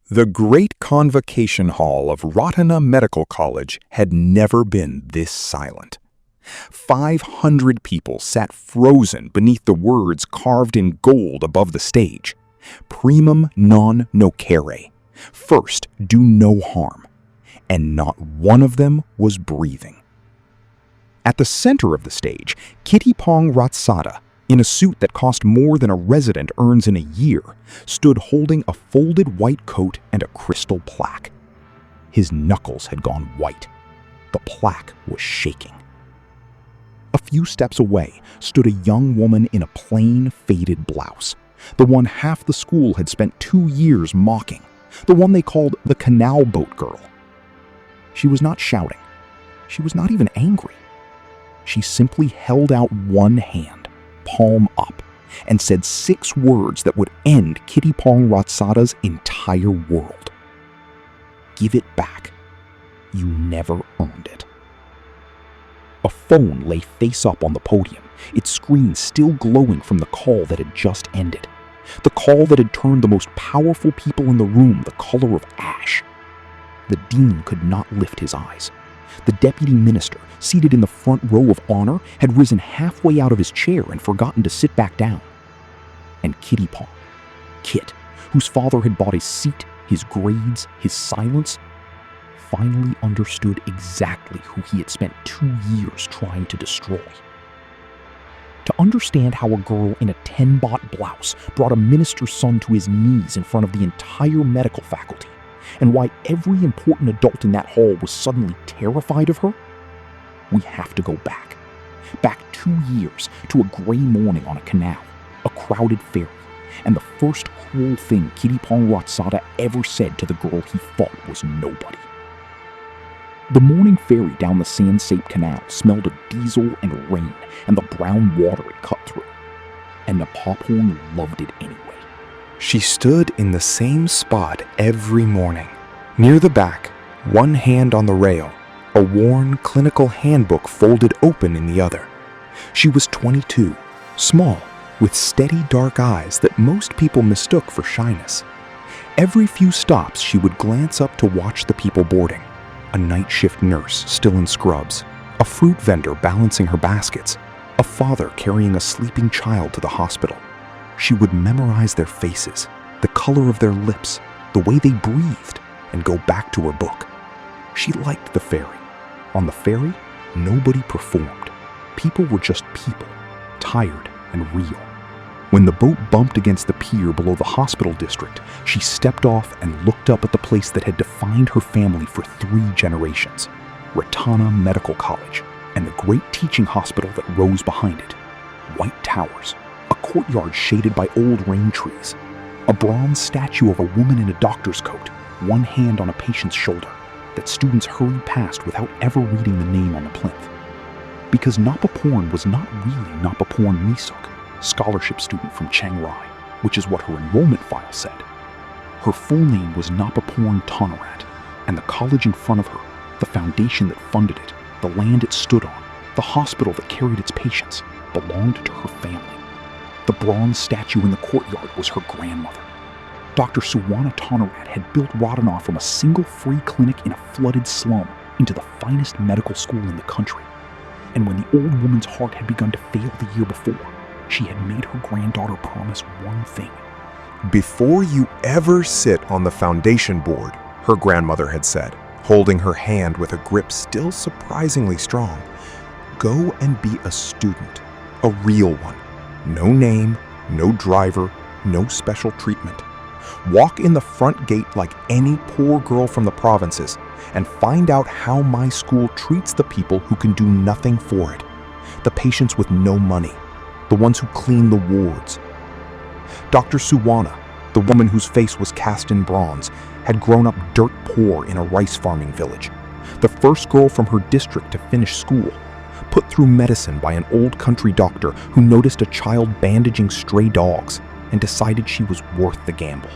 The Great Convocation Hall of Rotana Medical College had never been this silent. 500 people sat frozen beneath the words carved in gold above the stage. Primum non nocere. First, do no harm. And not one of them was breathing. At the center of the stage, Kitty Pong Ratsada, in a suit that cost more than a resident earns in a year, stood holding a folded white coat and a crystal plaque. His knuckles had gone white. The plaque was shaking. A few steps away stood a young woman in a plain, faded blouse, the one half the school had spent 2 years mocking, the one they called the Canal boat girl. She was not shouting. She was not even angry. She simply held out one hand, palm up, and said 6 words that would end Kitty Pong Ratsada's entire world. Give it back. You never earned it. A phone lay face up on the podium, its screen still glowing from the call that had just ended. The call that had turned the most powerful people in the room the color of ash. The dean could not lift his eyes. The deputy minister, seated in the front row of honor, had risen halfway out of his chair and forgotten to sit back down. And Kitty Pong, Kit, whose father had bought his seat, his grades, his silence, finally understood exactly who he had spent 2 years trying to destroy. To understand how a girl in a 10-baht blouse brought a minister's son to his knees in front of the entire medical faculty, and why every important adult in that hall was suddenly terrified of her, we have to go back. Back 2 years to a gray morning on a canal, a crowded ferry, and the first cruel thing Kitty Pong Ratsada ever said to the girl he thought was nobody. The morning ferry down the sand-saped canal smelled of diesel and rain and the brown water it cut through, and the pophorn loved it anyway. She stood in the same spot every morning, near the back, one hand on the rail, a worn clinical handbook folded open in the other. She was 22, small, with steady dark eyes that most people mistook for shyness. Every few stops she would glance up to watch the people boarding. A night shift nurse still in scrubs, a fruit vendor balancing her baskets, a father carrying a sleeping child to the hospital. She would memorize their faces, the color of their lips, the way they breathed, and go back to her book. She liked the ferry. On the ferry, nobody performed. People were just people, tired and real. When the boat bumped against the pier below the hospital district, she stepped off and looked up at the place that had defined her family for 3 generations, Rotana Medical College, and the great teaching hospital that rose behind it. White towers, a courtyard shaded by old rain trees, a bronze statue of a woman in a doctor's coat, one hand on a patient's shoulder, that students hurried past without ever reading the name on the plinth. Because Napaporn was not really Napaporn Misuk, scholarship student from Chiang Rai, which is what her enrollment file said. Her full name was Napaporn Tonarat, and the college in front of her, the foundation that funded it, the land it stood on, the hospital that carried its patients, belonged to her family. The bronze statue in the courtyard was her grandmother. Dr. Suwana Tonarat had built Radhanar from a single free clinic in a flooded slum into the finest medical school in the country. And when the old woman's heart had begun to fail the year before, she had made her granddaughter promise one thing. "Before you ever sit on the foundation board," her grandmother had said, holding her hand with a grip still surprisingly strong, "go and be a student, a real one. No name, no driver, no special treatment. Walk in the front gate like any poor girl from the provinces and find out how my school treats the people who can do nothing for it, the patients with no money, the ones who clean the wards." Dr. Suwana, the woman whose face was cast in bronze, had grown up dirt poor in a rice farming village, the first girl from her district to finish school, put through medicine by an old country doctor who noticed a child bandaging stray dogs and decided she was worth the gamble.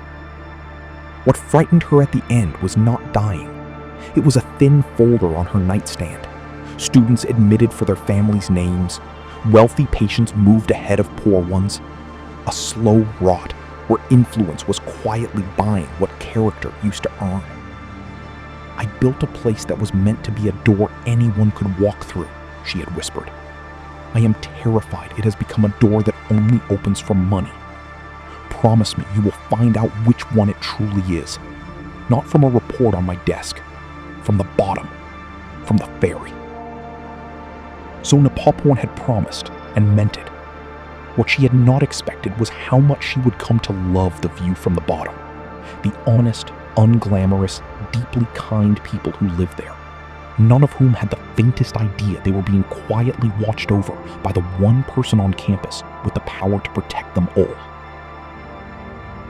What frightened her at the end was not dying. It was a thin folder on her nightstand, students admitted for their families' names, wealthy patients moved ahead of poor ones, a slow rot where influence was quietly buying what character used to earn. "I built a place that was meant to be a door anyone could walk through," she had whispered. "I am terrified it has become a door that only opens for money. Promise me you will find out which one it truly is. Not from a report on my desk. From the bottom. From the ferry." So Napoleon had promised and meant it. What she had not expected was how much she would come to love the view from the bottom. The honest, unglamorous, deeply kind people who lived there. None of whom had the faintest idea they were being quietly watched over by the one person on campus with the power to protect them all.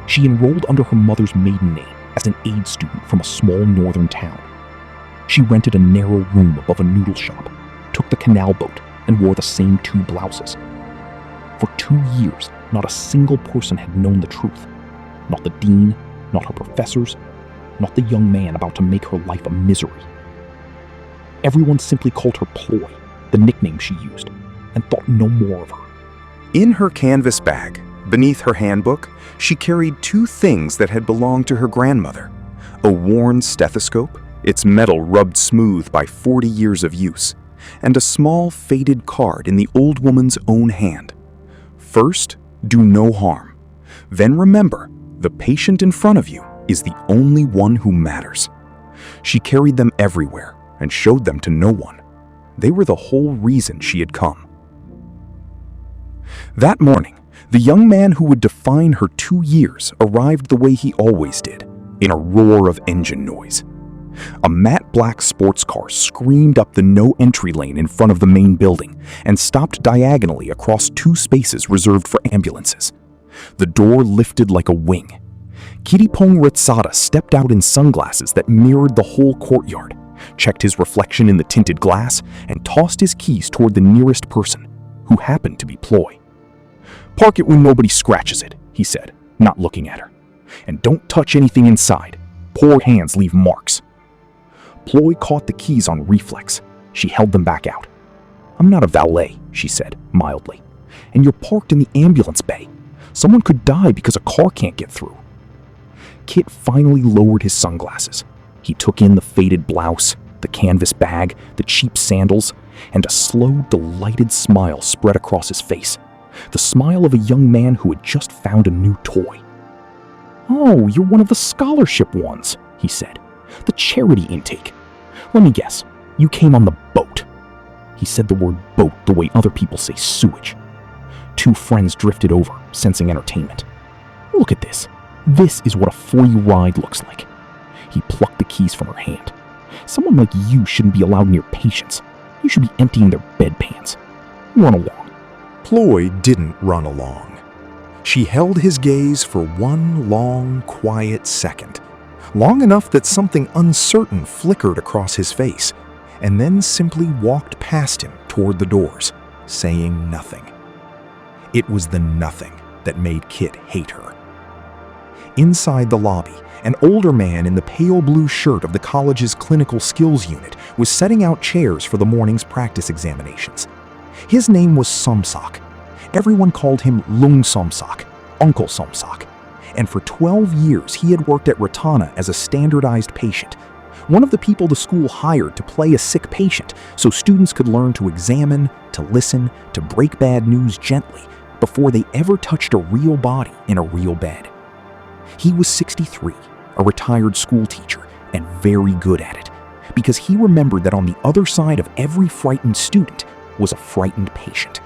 She enrolled under her mother's maiden name as an aid student from a small northern town. She rented a narrow room above a noodle shop, took the canal boat, and wore the same 2 blouses. For 2 years, not a single person had known the truth. Not the dean, not her professors, not the young man about to make her life a misery. Everyone simply called her Ploy, the nickname she used, and thought no more of her. In her canvas bag, beneath her handbook, she carried 2 things that had belonged to her grandmother: a worn stethoscope, its metal rubbed smooth by 40 years of use, and a small faded card in the old woman's own hand. First, do no harm. Then remember, the patient in front of you is the only one who matters. She carried them everywhere and showed them to no one. They were the whole reason she had come. That morning, the young man who would define her 2 years arrived the way he always did, in a roar of engine noise. A matte black sports car screamed up the no-entry lane in front of the main building and stopped diagonally across 2 spaces reserved for ambulances. The door lifted like a wing. Kiripong Ritsada stepped out in sunglasses that mirrored the whole courtyard, checked his reflection in the tinted glass, and tossed his keys toward the nearest person, who happened to be Ploy. "Park it when nobody scratches it," he said, not looking at her. "And don't touch anything inside. Poor hands leave marks." Ploy caught the keys on reflex. She held them back out. "I'm not a valet," she said, mildly. "And you're parked in the ambulance bay. Someone could die because a car can't get through." Kit finally lowered his sunglasses. He took in the faded blouse, the canvas bag, the cheap sandals, and a slow, delighted smile spread across his face. The smile of a young man who had just found a new toy. "Oh, you're one of the scholarship ones," he said. "The charity intake. Let me guess, you came on the boat." He said the word boat the way other people say sewage. 2 friends drifted over, sensing entertainment. "Look at this. This is what a free ride looks like." He plucked the keys from her hand. "Someone like you shouldn't be allowed near patients. You should be emptying their bedpans. Run along." Ploy didn't run along. She held his gaze for one long, quiet second, long enough that something uncertain flickered across his face, and then simply walked past him toward the doors, saying nothing. It was the nothing that made Kit hate her. Inside the lobby, an older man in the pale blue shirt of the college's clinical skills unit was setting out chairs for the morning's practice examinations. His name was Somsak. Everyone called him Lung Somsak, Uncle Somsak. And for 12 years he had worked at Ratana as a standardized patient, one of the people the school hired to play a sick patient so students could learn to examine, to listen, to break bad news gently before they ever touched a real body in a real bed. He was 63, a retired school teacher, and very good at it, because he remembered that on the other side of every frightened student was a frightened patient.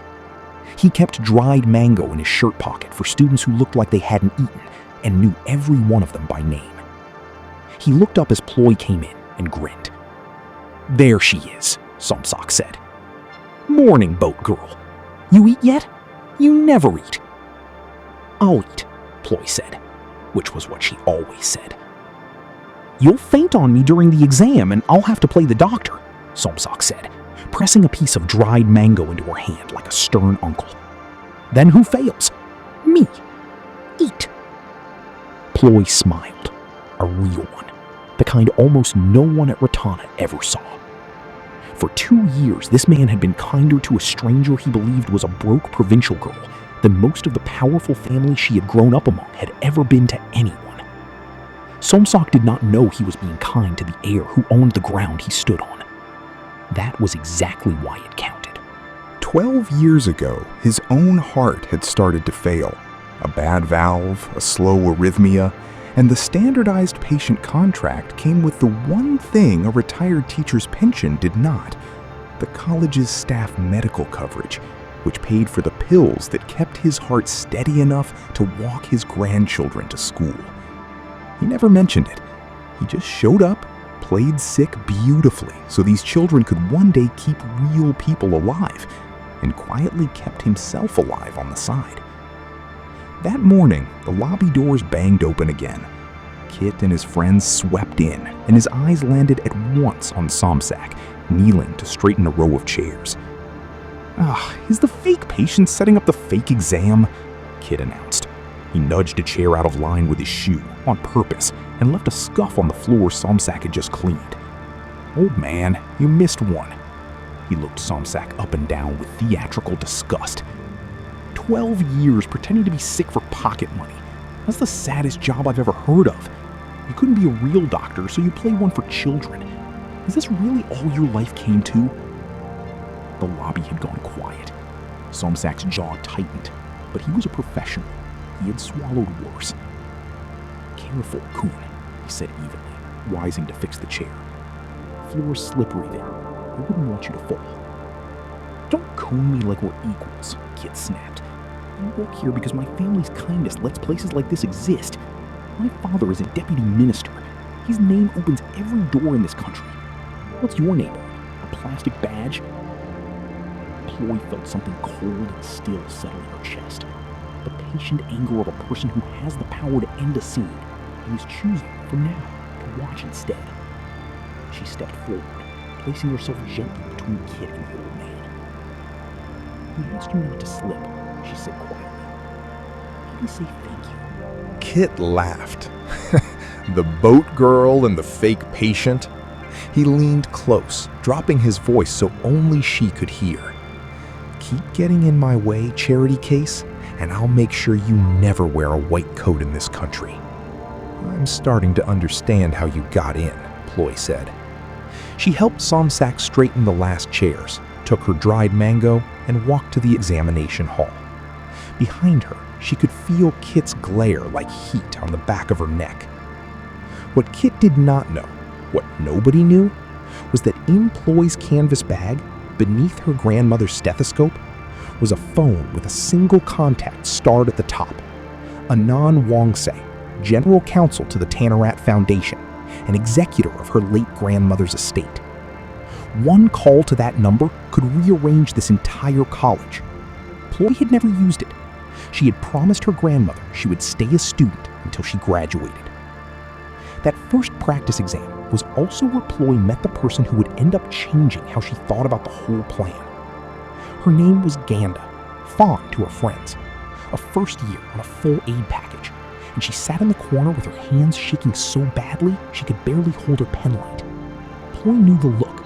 He kept dried mango in his shirt pocket for students who looked like they hadn't eaten and knew every one of them by name. He looked up as Ploy came in and grinned. "There she is," Somsak said. "Morning, boat girl. You eat yet? You never eat." "I'll eat," Ploy said, which was what she always said. "You'll faint on me during the exam and I'll have to play the doctor," Somsak said, pressing a piece of dried mango into her hand like a stern uncle. "Then who fails? Me. Eat." Ploy smiled, a real one, the kind almost no one at Ratana ever saw. For 2 years, this man had been kinder to a stranger he believed was a broke provincial girl than most of the powerful family she had grown up among had ever been to anyone. Somsak did not know he was being kind to the heir who owned the ground he stood on. That was exactly why it counted. 12 years ago, his own heart had started to fail. A bad valve, a slow arrhythmia, and the standardized patient contract came with the one thing a retired teacher's pension did not: the college's staff medical coverage, which paid for the pills that kept his heart steady enough to walk his grandchildren to school. He never mentioned it. He just showed up, played sick beautifully so these children could one day keep real people alive, and quietly kept himself alive on the side. That morning, the lobby doors banged open again. Kit and his friends swept in, and his eyes landed at once on Somsak, kneeling to straighten a row of chairs. Is the fake patient setting up the fake exam? Kit announced. He nudged a chair out of line with his shoe, on purpose, and left a scuff on the floor Somsak had just cleaned. Old man, you missed one. He looked Somsak up and down with theatrical disgust. 12 years pretending to be sick for pocket money. That's the saddest job I've ever heard of. You couldn't be a real doctor, so you play one for children. Is this really all your life came to? The lobby had gone quiet. Somsak's jaw tightened, but he was a professional. He had swallowed worse. Careful, Coon, he said evenly, rising to fix the chair. Floor's slippery there. I wouldn't want you to fall. Don't coon me like we're equals, Kit snapped. I work here because my family's kindness lets places like this exist. My father is a deputy minister. His name opens every door in this country. What's your name? A plastic badge? Ploy felt something cold and still settle in her chest. The patient anger of a person who has the power to end a scene, and is choosing, for now, to watch instead. She stepped forward, placing herself gently between Kit and the old man. He asked you not to slip, she said quietly. How do you say thank you? Kit laughed. The boat girl and the fake patient. He leaned close, dropping his voice so only she could hear. Keep getting in my way, charity case, and I'll make sure you never wear a white coat in this country. I'm starting to understand how you got in, Ploy said. She helped Somsak straighten the last chairs, took her dried mango, and walked to the examination hall. Behind her, she could feel Kit's glare like heat on the back of her neck. What Kit did not know, what nobody knew, was that in Ploy's canvas bag, beneath her grandmother's stethoscope, was a phone with a single contact starred at the top. Anan Wongse, general counsel to the Tannerat Foundation, and executor of her late grandmother's estate. One call to that number could rearrange this entire college. Ploy had never used it. She had promised her grandmother she would stay a student until she graduated. That first practice exam was also where Ploy met the person who would end up changing how she thought about the whole plan. Her name was Ganda, Fawn to her friends, a first year on a full aid package, and she sat in the corner with her hands shaking so badly she could barely hold her pen light. Ploy knew the look.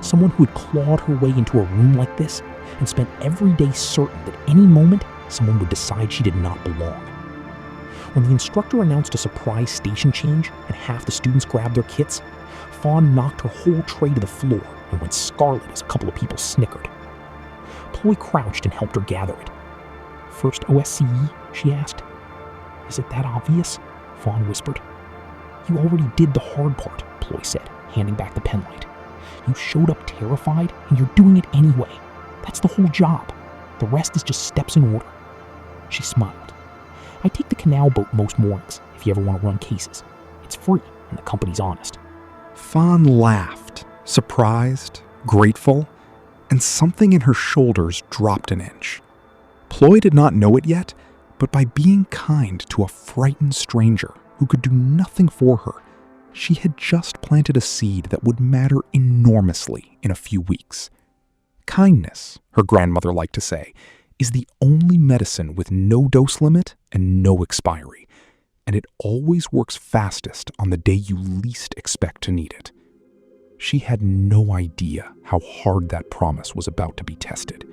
Someone who had clawed her way into a room like this and spent every day certain that any moment someone would decide she did not belong. When the instructor announced a surprise station change and half the students grabbed their kits, Fawn knocked her whole tray to the floor and went scarlet as a couple of people snickered. Ploy crouched and helped her gather it. First OSCE? She asked. Is it that obvious? Fawn whispered. You already did the hard part, Ploy said, handing back the penlight. You showed up terrified, and you're doing it anyway. That's the whole job. The rest is just steps in order. She smiled. I take the Canal boat most mornings, if you ever want to run cases. It's free, and the company's honest. Fawn laughed, surprised, grateful, and something in her shoulders dropped an inch. Ploy did not know it yet, but by being kind to a frightened stranger who could do nothing for her, she had just planted a seed that would matter enormously in a few weeks. Kindness, her grandmother liked to say, is the only medicine with no dose limit and no expiry, and it always works fastest on the day you least expect to need it. She had no idea how hard that promise was about to be tested.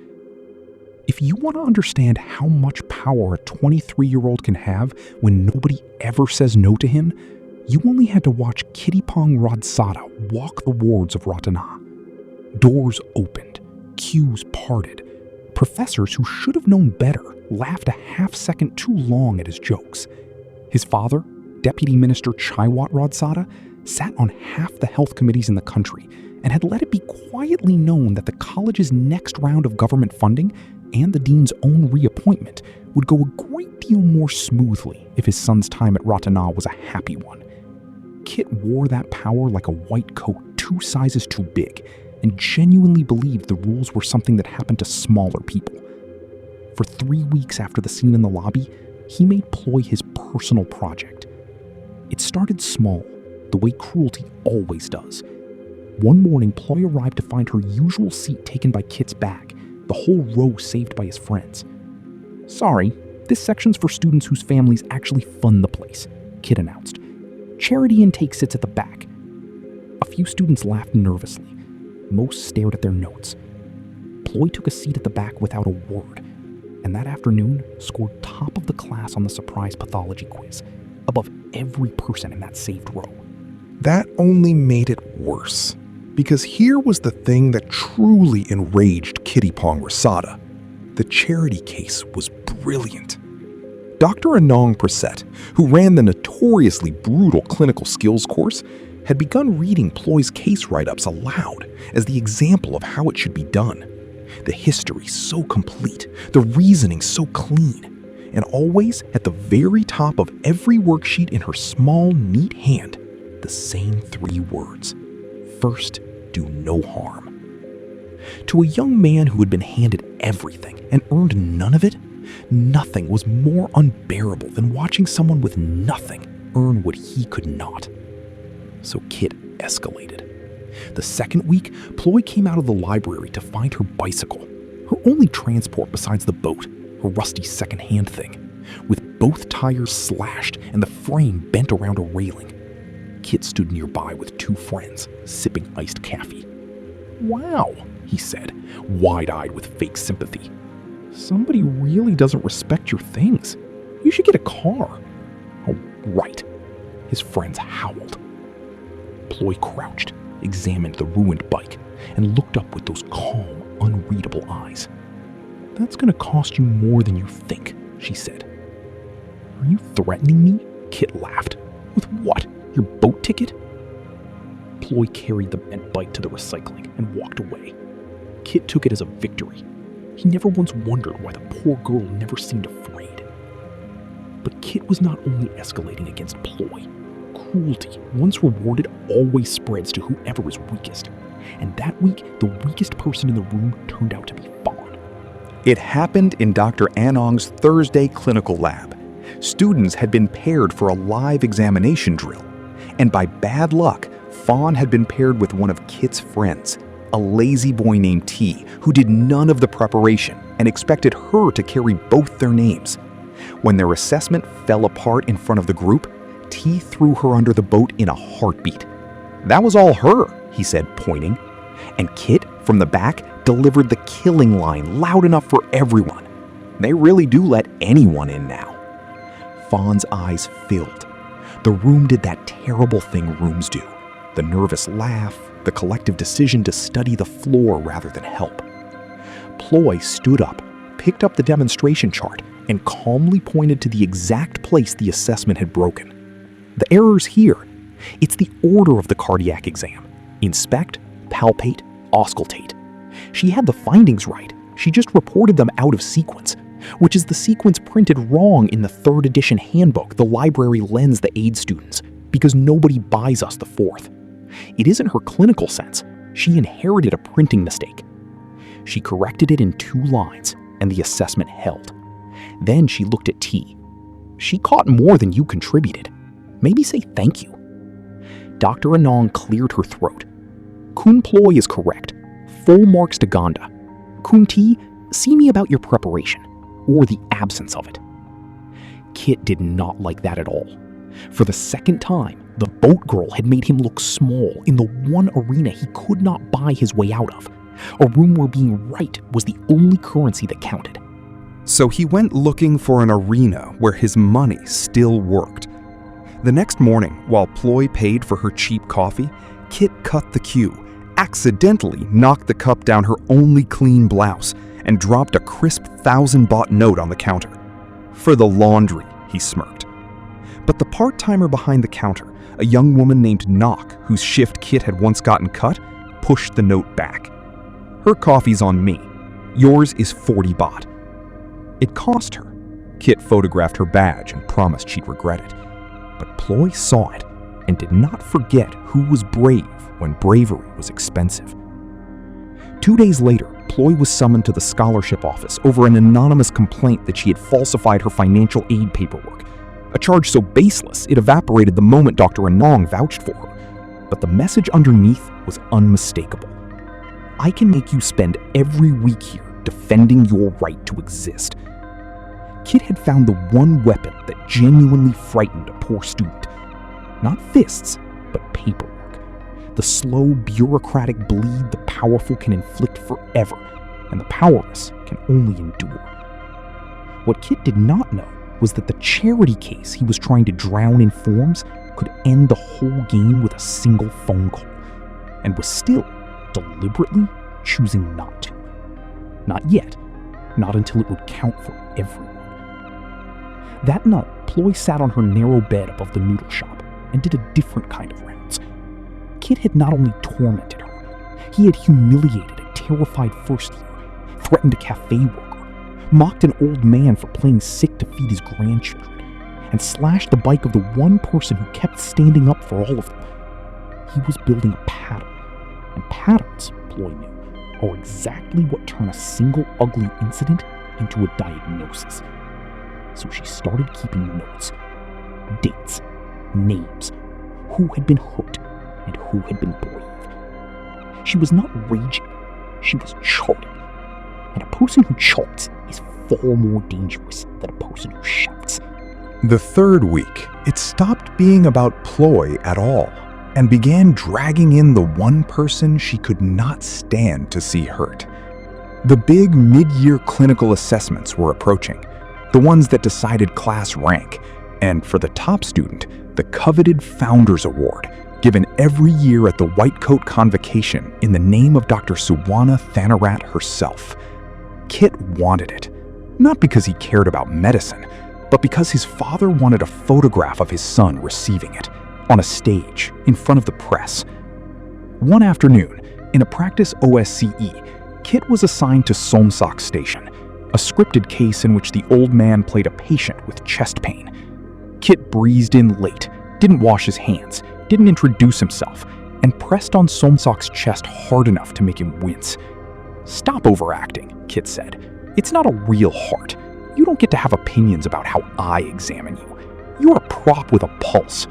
If you want to understand how much power a 23-year-old can have when nobody ever says no to him, you only had to watch Kittipong Rodsada walk the wards of Ratana. Doors opened, queues parted. Professors who should have known better laughed a half-second too long at his jokes. His father, Deputy Minister Chaiwat Rodsada, sat on half the health committees in the country and had let it be quietly known that the college's next round of government funding and the dean's own reappointment would go a great deal more smoothly if his son's time at Ratana was a happy one. Kit wore that power like a white coat 2 sizes too big and genuinely believed the rules were something that happened to smaller people. For 3 weeks after the scene in the lobby, he made Ploy his personal project. It started small, the way cruelty always does. One morning, Ploy arrived to find her usual seat taken by Kit's bag, the whole row saved by his friends. "Sorry, this section's for students whose families actually fund the place," Kit announced. "Charity intake sits at the back." A few students laughed nervously. Most stared at their notes. Ploy took a seat at the back without a word, and that afternoon scored top of the class on the surprise pathology quiz, above every person in that saved row. That only made it worse, because here was the thing that truly enraged Kittipong Rasada. The charity case was brilliant. Dr. Anong Prasad, who ran the notoriously brutal clinical skills course, had begun reading Ploy's case write-ups aloud as the example of how it should be done. The history so complete, the reasoning so clean, and always at the very top of every worksheet in her small, neat hand, the same 3 words: first, do no harm. To a young man who had been handed everything and earned none of it, nothing was more unbearable than watching someone with nothing earn what he could not. So Kit escalated. The second week, Ploy came out of the library to find her bicycle, her only transport besides the boat, her rusty second-hand thing, with both tires slashed and the frame bent around a railing. Kit stood nearby with 2 friends, sipping iced coffee. "Wow," he said, wide-eyed with fake sympathy. "Somebody really doesn't respect your things. You should get a car." "Oh, right," his friends howled. Ploy crouched, examined the ruined bike, and looked up with those calm, unreadable eyes. "That's going to cost you more than you think," she said. "Are you threatening me?" Kit laughed. "With what? Your boat ticket?" Ploy carried the bent bike to the recycling and walked away. Kit took it as a victory. He never once wondered why the poor girl never seemed afraid. But Kit was not only escalating against Ploy. Cruelty, once rewarded, always spreads to whoever is weakest. And that week, the weakest person in the room turned out to be Fawn. It happened in Dr. Anong's Thursday clinical lab. Students had been paired for a live examination drill. And by bad luck, Fawn had been paired with one of Kit's friends, a lazy boy named T, who did none of the preparation and expected her to carry both their names. When their assessment fell apart in front of the group, T threw her under the boat in a heartbeat. "That was all her," he said, pointing. And Kit, from the back, delivered the killing line loud enough for everyone. They really do let anyone in now. Fawn's eyes filled. The room did that terrible thing rooms do. The nervous laugh, the collective decision to study the floor rather than help. Ploy stood up, picked up the demonstration chart, and calmly pointed to the exact place the assessment had broken. "The error's here. It's the order of the cardiac exam. Inspect, palpate, auscultate." She had the findings right. She just reported them out of sequence, which is the sequence printed wrong in the 3rd edition handbook the library lends the aid students, because nobody buys us the 4th. It isn't her clinical sense. She inherited a printing mistake. She corrected it in 2 lines, and the assessment held. Then she looked at T. "She caught more than you contributed. Maybe say thank you." Dr. Anong cleared her throat. "Kun Ploy is correct. Full marks to Ganda. Kun T, see me about your preparation, or the absence of it." Kit did not like that at all. For the second time, the boat girl had made him look small in the one arena he could not buy his way out of, a room where being right was the only currency that counted. So he went looking for an arena where his money still worked. The next morning, while Ploy paid for her cheap coffee, Kit cut the queue, accidentally knocked the cup down her only clean blouse, and dropped a crisp 1,000-baht note on the counter. "For the laundry," he smirked. But the part-timer behind the counter, a young woman named Nok, whose shift Kit had once gotten cut, pushed the note back. "Her coffee's on me. Yours is 40 baht." It cost her. Kit photographed her badge and promised she'd regret it. But Ploy saw it and did not forget who was brave when bravery was expensive. 2 days later, Ploy was summoned to the scholarship office over an anonymous complaint that she had falsified her financial aid paperwork, a charge so baseless it evaporated the moment Dr. Anong vouched for her. But the message underneath was unmistakable. "I can make you spend every week here defending your right to exist." Kit had found the one weapon that genuinely frightened a poor student. Not fists, but paperwork. The slow, bureaucratic bleed the powerful can inflict forever, and the powerless can only endure. What Kit did not know was that the charity case he was trying to drown in forms could end the whole game with a single phone call, and was still deliberately choosing not to. Not yet. Not until it would count for everyone. That night, Ploy sat on her narrow bed above the noodle shop and did a different kind of rounds. Kit had not only tormented her, he had humiliated a terrified first year, threatened a cafe worker, mocked an old man for playing sick to feed his grandchildren, and slashed the bike of the one person who kept standing up for all of them. He was building a pattern, and patterns, Ploy knew, are exactly what turn a single ugly incident into a diagnosis. So she started keeping notes. Dates, names, who had been hurt, and who had been brave. She was not raging, she was charting. And a person who charts is far more dangerous than a person who shouts. The third week, it stopped being about Ploy at all, and began dragging in the one person she could not stand to see hurt. The big mid-year clinical assessments were approaching, the ones that decided class rank, and for the top student, the coveted Founders Award, given every year at the White Coat Convocation in the name of Dr. Suwana Thanarat herself. Kit wanted it, not because he cared about medicine, but because his father wanted a photograph of his son receiving it, on a stage, in front of the press. One afternoon, in a practice OSCE, Kit was assigned to Somsak Station, a scripted case in which the old man played a patient with chest pain. Kit breezed in late, didn't wash his hands, didn't introduce himself, and pressed on Somsak's chest hard enough to make him wince. "Stop overacting," Kit said. "It's not a real heart. You don't get to have opinions about how I examine you. You're a prop with a pulse."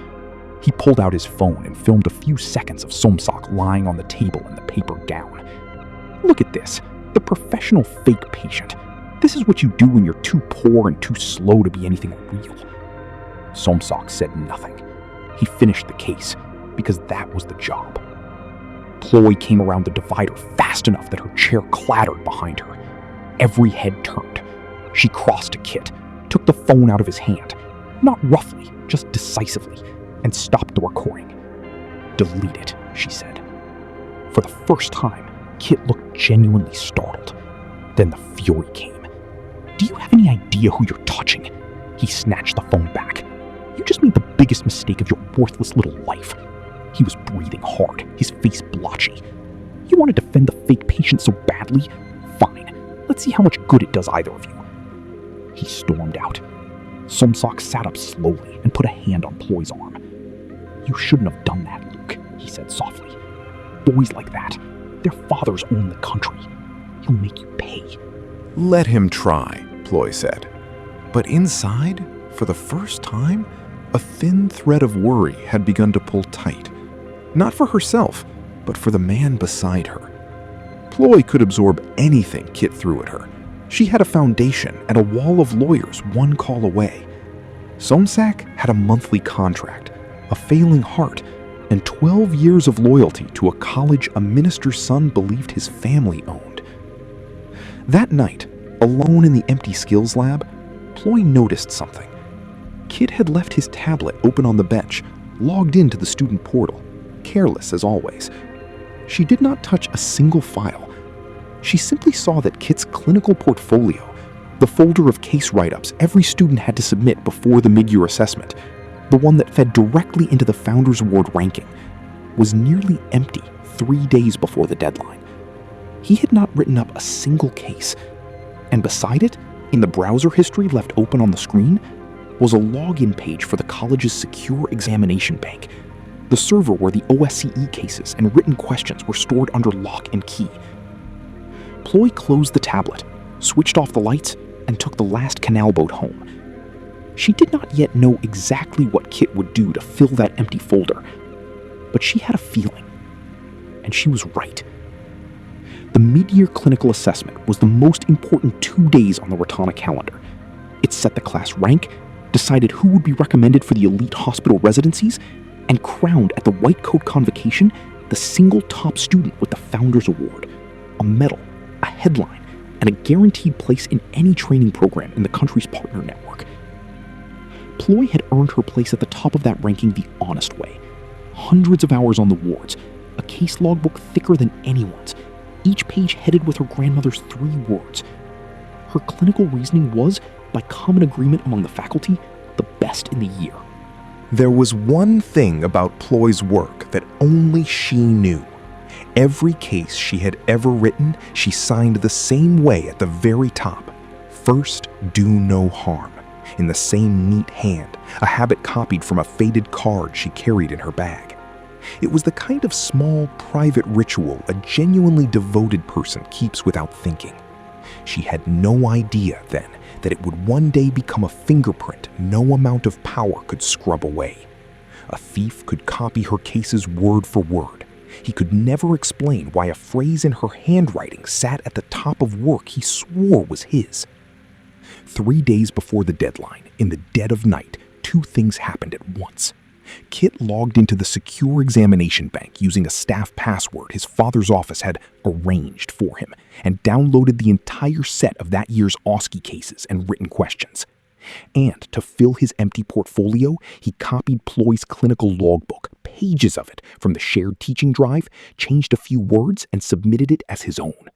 He pulled out his phone and filmed a few seconds of Somsak lying on the table in the paper gown. "Look at this, the professional fake patient. This is what you do when you're too poor and too slow to be anything real." Somsak said nothing. He finished the case, because that was the job. Ploy came around the divider fast enough that her chair clattered behind her. Every head turned. She crossed to Kit, took the phone out of his hand, not roughly, just decisively, and stopped the recording. "Delete it," she said. For the first time, Kit looked genuinely startled. Then the fury came. "Do you have any idea who you're touching?" He snatched the phone back. "You just made the biggest mistake of your worthless little life." He was breathing hard, his face blotchy. "You want to defend the fake patient so badly? Fine. Let's see how much good it does either of you." He stormed out. Somsak sat up slowly and put a hand on Ploy's arm. "You shouldn't have done that, Luke," he said softly. "Boys like that, their fathers own the country. He'll make you pay." "Let him try," Ploy said. But inside, for the first time, a thin thread of worry had begun to pull tight. Not for herself, but for the man beside her. Ploy could absorb anything Kit threw at her. She had a foundation and a wall of lawyers one call away. Somsak had a monthly contract, a failing heart, and 12 years of loyalty to a college a minister's son believed his family owned. That night, Alone in the empty skills lab, Ploy noticed something. Kit had left his tablet open on the bench, logged into the student portal, careless as always. She did not touch a single file. She simply saw that Kit's clinical portfolio, the folder of case write-ups every student had to submit before the mid-year assessment, the one that fed directly into the Founders Award ranking, was nearly empty 3 days before the deadline. He had not written up a single case, and beside it, in the browser history left open on the screen, was a login page for the college's secure examination bank, the server where the OSCE cases and written questions were stored under lock and key. Ploy closed the tablet, switched off the lights, and took the last canal boat home. She did not yet know exactly what Kit would do to fill that empty folder, but she had a feeling, and she was right. The mid-year clinical assessment was the most important 2 days on the Ratana calendar. It set the class rank, decided who would be recommended for the elite hospital residencies, and crowned at the White Coat Convocation the single top student with the Founders Award, a medal, a headline, and a guaranteed place in any training program in the country's partner network. Ploy had earned her place at the top of that ranking the honest way. Hundreds of hours on the wards, a case logbook thicker than anyone's, each page headed with her grandmother's 3 words. Her clinical reasoning was, by common agreement among the faculty, the best in the year. There was one thing about Ploy's work that only she knew. Every case she had ever written, she signed the same way at the very top. First, do no harm, in the same neat hand, a habit copied from a faded card she carried in her bag. It was the kind of small, private ritual a genuinely devoted person keeps without thinking. She had no idea then that it would one day become a fingerprint no amount of power could scrub away. A thief could copy her cases word for word. He could never explain why a phrase in her handwriting sat at the top of work he swore was his. 3 days before the deadline, in the dead of night, 2 things happened at once. Kit logged into the secure examination bank using a staff password his father's office had arranged for him and downloaded the entire set of that year's OSCE cases and written questions. And to fill his empty portfolio, he copied Ploy's clinical logbook, pages of it, from the shared teaching drive, changed a few words, and submitted it as his own.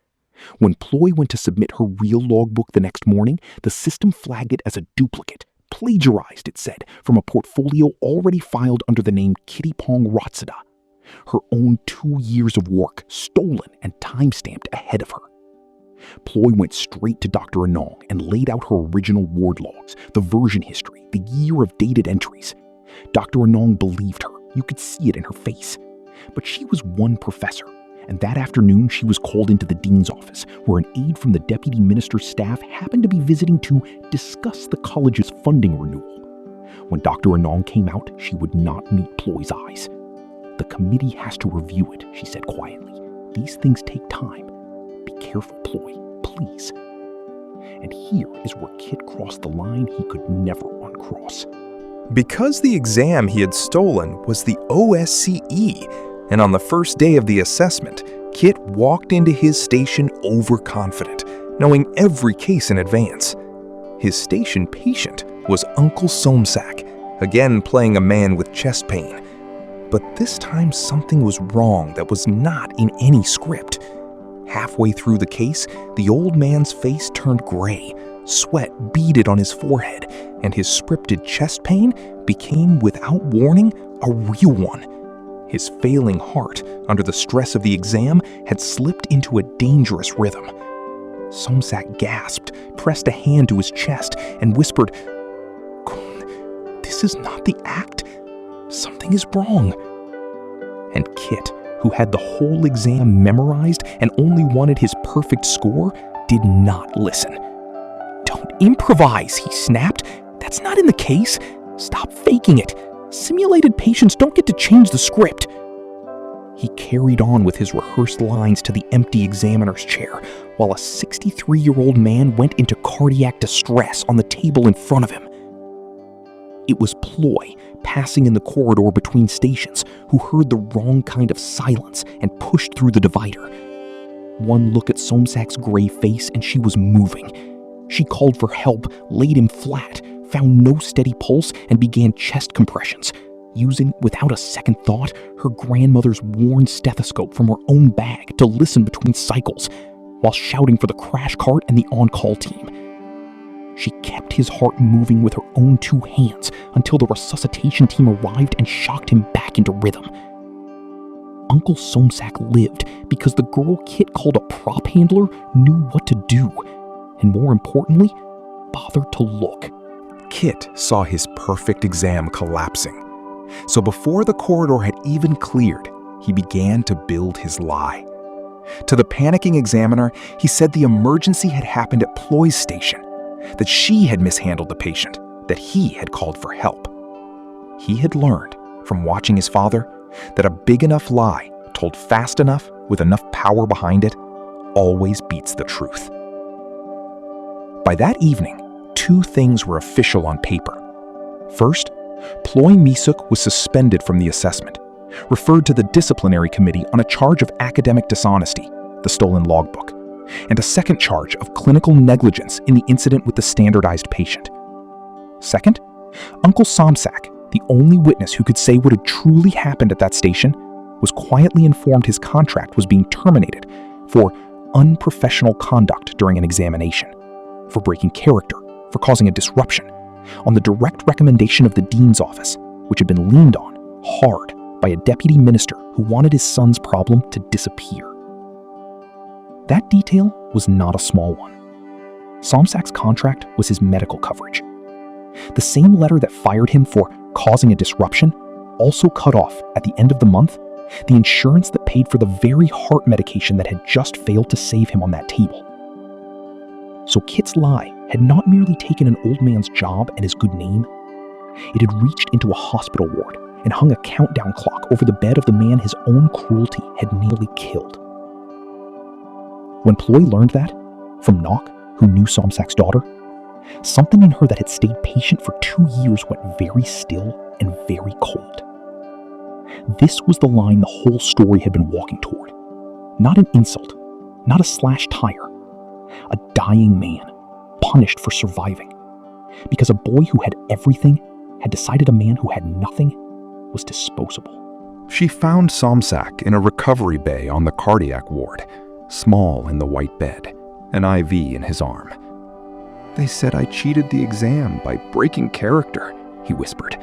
When Ploy went to submit her real logbook the next morning, the system flagged it as a duplicate. Plagiarized, it said, from a portfolio already filed under the name Kitty Pong Rotsada. Her own 2 years of work, stolen and time-stamped ahead of her. Ploy went straight to Dr. Anong and laid out her original ward logs, the version history, the year of dated entries. Dr. Anong believed her. You could see it in her face. But she was one professor, and that afternoon she was called into the dean's office, where an aide from the deputy minister's staff happened to be visiting to discuss the college's funding renewal. When Dr. Anong came out, she would not meet Ploy's eyes. "The committee has to review it," she said quietly. "These things take time. Be careful, Ploy, please." And here is where Kit crossed the line he could never uncross. Because the exam he had stolen was the OSCE, and on the first day of the assessment, Kit walked into his station overconfident, knowing every case in advance. His station patient was Uncle Somsak, again playing a man with chest pain. But this time something was wrong that was not in any script. Halfway through the case, the old man's face turned gray, sweat beaded on his forehead, and his scripted chest pain became, without warning, a real one. His failing heart, under the stress of the exam, had slipped into a dangerous rhythm. Somsak gasped, pressed a hand to his chest, and whispered, "This is not the act. Something is wrong." And Kit, who had the whole exam memorized and only wanted his perfect score, did not listen. "Don't improvise," he snapped. "That's not in the case. Stop faking it. Simulated patients don't get to change the script." He carried on with his rehearsed lines to the empty examiner's chair, while a 63-year-old man went into cardiac distress on the table in front of him. It was Ploy, passing in the corridor between stations, who heard the wrong kind of silence and pushed through the divider. One look at Somsak's gray face and she was moving. She called for help, laid him flat, found no steady pulse, and began chest compressions, using, without a second thought, her grandmother's worn stethoscope from her own bag to listen between cycles, while shouting for the crash cart and the on-call team. She kept his heart moving with her own 2 hands until the resuscitation team arrived and shocked him back into rhythm. Uncle Somsack lived because the girl Kit called a prop handler knew what to do, and more importantly, bothered to look. Kit saw his perfect exam collapsing. So before the corridor had even cleared, he began to build his lie. To the panicking examiner, he said the emergency had happened at Ploy's station, that she had mishandled the patient, that he had called for help. He had learned, from watching his father, that a big enough lie, told fast enough, with enough power behind it, always beats the truth. By that evening, 2 things were official on paper. First, Ploy Misuk was suspended from the assessment, referred to the disciplinary committee on a charge of academic dishonesty, the stolen logbook, and a second charge of clinical negligence in the incident with the standardized patient. Second, Uncle Somsack, the only witness who could say what had truly happened at that station, was quietly informed his contract was being terminated for unprofessional conduct during an examination, for breaking character, for causing a disruption, on the direct recommendation of the dean's office, which had been leaned on hard by a deputy minister who wanted his son's problem to disappear. That detail was not a small one. Somsack's contract was his medical coverage. The same letter that fired him for causing a disruption also cut off, at the end of the month, the insurance that paid for the very heart medication that had just failed to save him on that table. So Kit's lie had not merely taken an old man's job and his good name. It had reached into a hospital ward and hung a countdown clock over the bed of the man his own cruelty had nearly killed. When Ploy learned that, from Nock, who knew Somsack's daughter, something in her that had stayed patient for 2 years went very still and very cold. This was the line the whole story had been walking toward. Not an insult, not a slashed tire. A dying man, punished for surviving. Because a boy who had everything had decided a man who had nothing was disposable. She found Somsack in a recovery bay on the cardiac ward, small in the white bed, an IV in his arm. "They said I cheated the exam by breaking character," he whispered.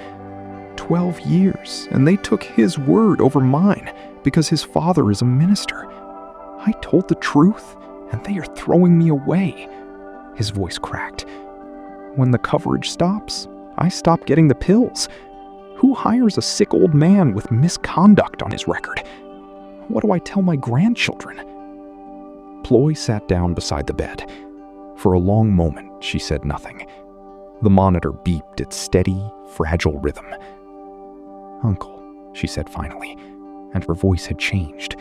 12 years, and they took his word over mine because his father is a minister. I told the truth, and they are throwing me away. His voice cracked. When the coverage stops, I stop getting the pills. Who hires a sick old man with misconduct on his record? What do I tell my grandchildren? Ploy sat down beside the bed. For a long moment, she said nothing. The monitor beeped its steady, fragile rhythm. "Uncle," she said finally, and her voice had changed.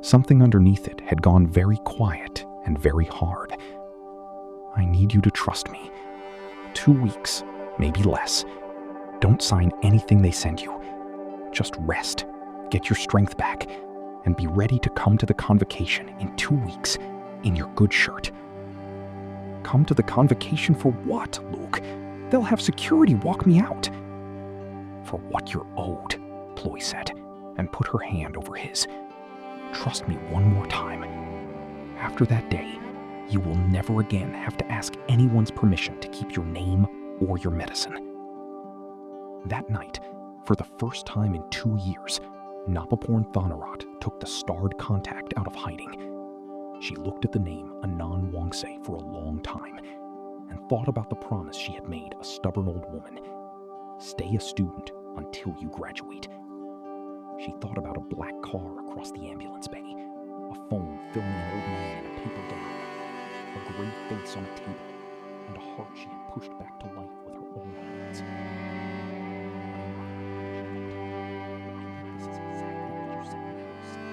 Something underneath it had gone very quiet and very hard. "I need you to trust me. 2 weeks, maybe less. Don't sign anything they send you. Just rest, get your strength back, and be ready to come to the convocation in 2 weeks in your good shirt." "Come to the convocation for what, Luke? They'll have security walk me out." "For what you're owed," Ploy said, and put her hand over his. "Trust me one more time. After that day, you will never again have to ask anyone's permission to keep your name or your medicine." That night, for the first time in 2 years, Napaporn Thanarat took the starred contact out of hiding. She looked at the name Anan Wongse for a long time and thought about the promise she had made a stubborn old woman. Stay a student until you graduate. She thought about a black car across the ambulance bay, a phone filming an old man in a paper gown, a gray face on a table, and a heart she had pushed back to life with her own hands. This is exactly what you said in your scene.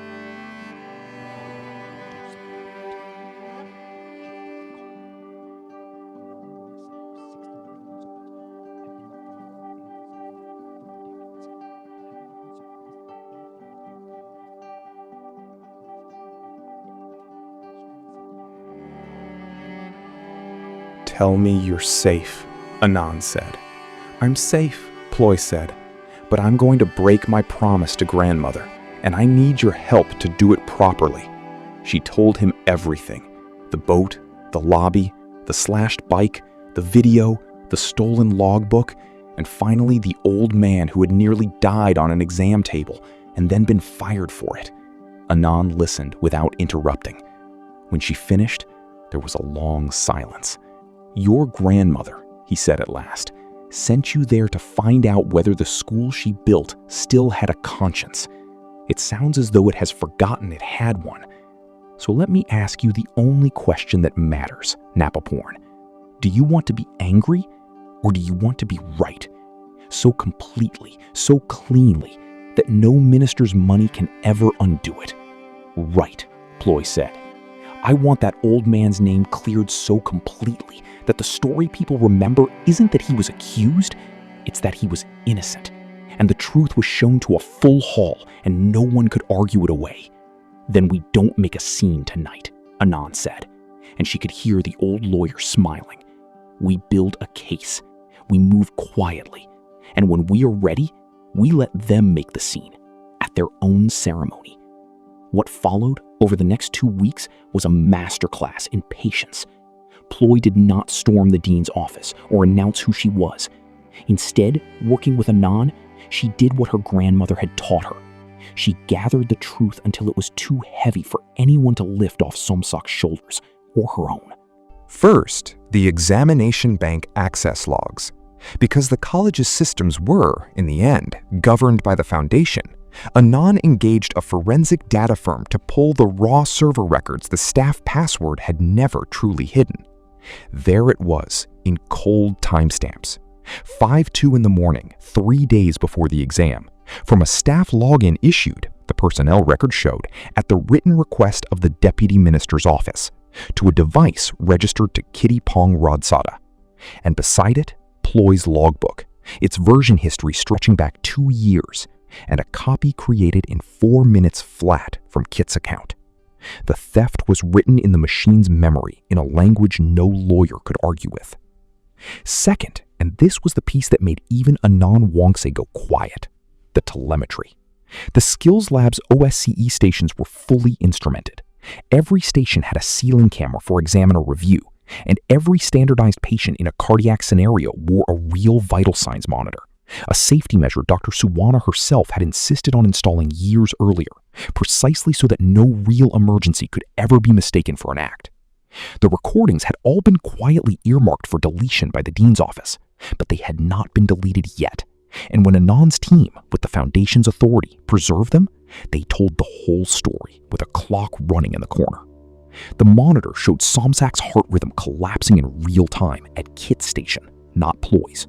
Tell me you're safe, Anand said. I'm safe, Ploy said, but I'm going to break my promise to grandmother, and I need your help to do it properly. She told him everything. The boat, the lobby, the slashed bike, the video, the stolen logbook, and finally the old man who had nearly died on an exam table and then been fired for it. Anand listened without interrupting. When she finished, there was a long silence. Your grandmother, he said at last, sent you there to find out whether the school she built still had a conscience. It sounds as though it has forgotten it had one. So let me ask you the only question that matters, Napaporn. Do you want to be angry, or do you want to be right? So completely, so cleanly, that no minister's money can ever undo it. Right, Ploy said. I want that old man's name cleared so completely that the story people remember isn't that he was accused, it's that he was innocent, and the truth was shown to a full hall and no one could argue it away. Then we don't make a scene tonight, Anand said, and she could hear the old lawyer smiling. We build a case, we move quietly, and when we are ready, we let them make the scene at their own ceremony. What followed over the next 2 weeks was a masterclass in patience. Ploy did not storm the dean's office or announce who she was. Instead, working with Anand, she did what her grandmother had taught her. She gathered the truth until it was too heavy for anyone to lift off Somsak's shoulders or her own. First, the examination bank access logs. Because the college's systems were, in the end, governed by the foundation, Anand engaged a forensic data firm to pull the raw server records the staff password had never truly hidden. There it was, in cold timestamps. 5:02 in the morning, 3 days before the exam, from a staff login issued, the personnel record showed, at the written request of the deputy minister's office, to a device registered to Kitty Pong Rodsada. And beside it, Ploy's logbook, its version history stretching back 2 years, and a copy created in 4 minutes flat from Kit's account. The theft was written in the machine's memory in a language no lawyer could argue with. Second, and this was the piece that made even Anand Wongse go quiet, the telemetry. The Skills Lab's OSCE stations were fully instrumented. Every station had a ceiling camera for examiner review, and every standardized patient in a cardiac scenario wore a real vital signs monitor, a safety measure Dr. Suwana herself had insisted on installing years earlier, precisely so that no real emergency could ever be mistaken for an act. The recordings had all been quietly earmarked for deletion by the dean's office, but they had not been deleted yet, and when Anand's team, with the Foundation's authority, preserved them, they told the whole story with a clock running in the corner. The monitor showed Somsak's heart rhythm collapsing in real time at Kit's station, not Ploy's.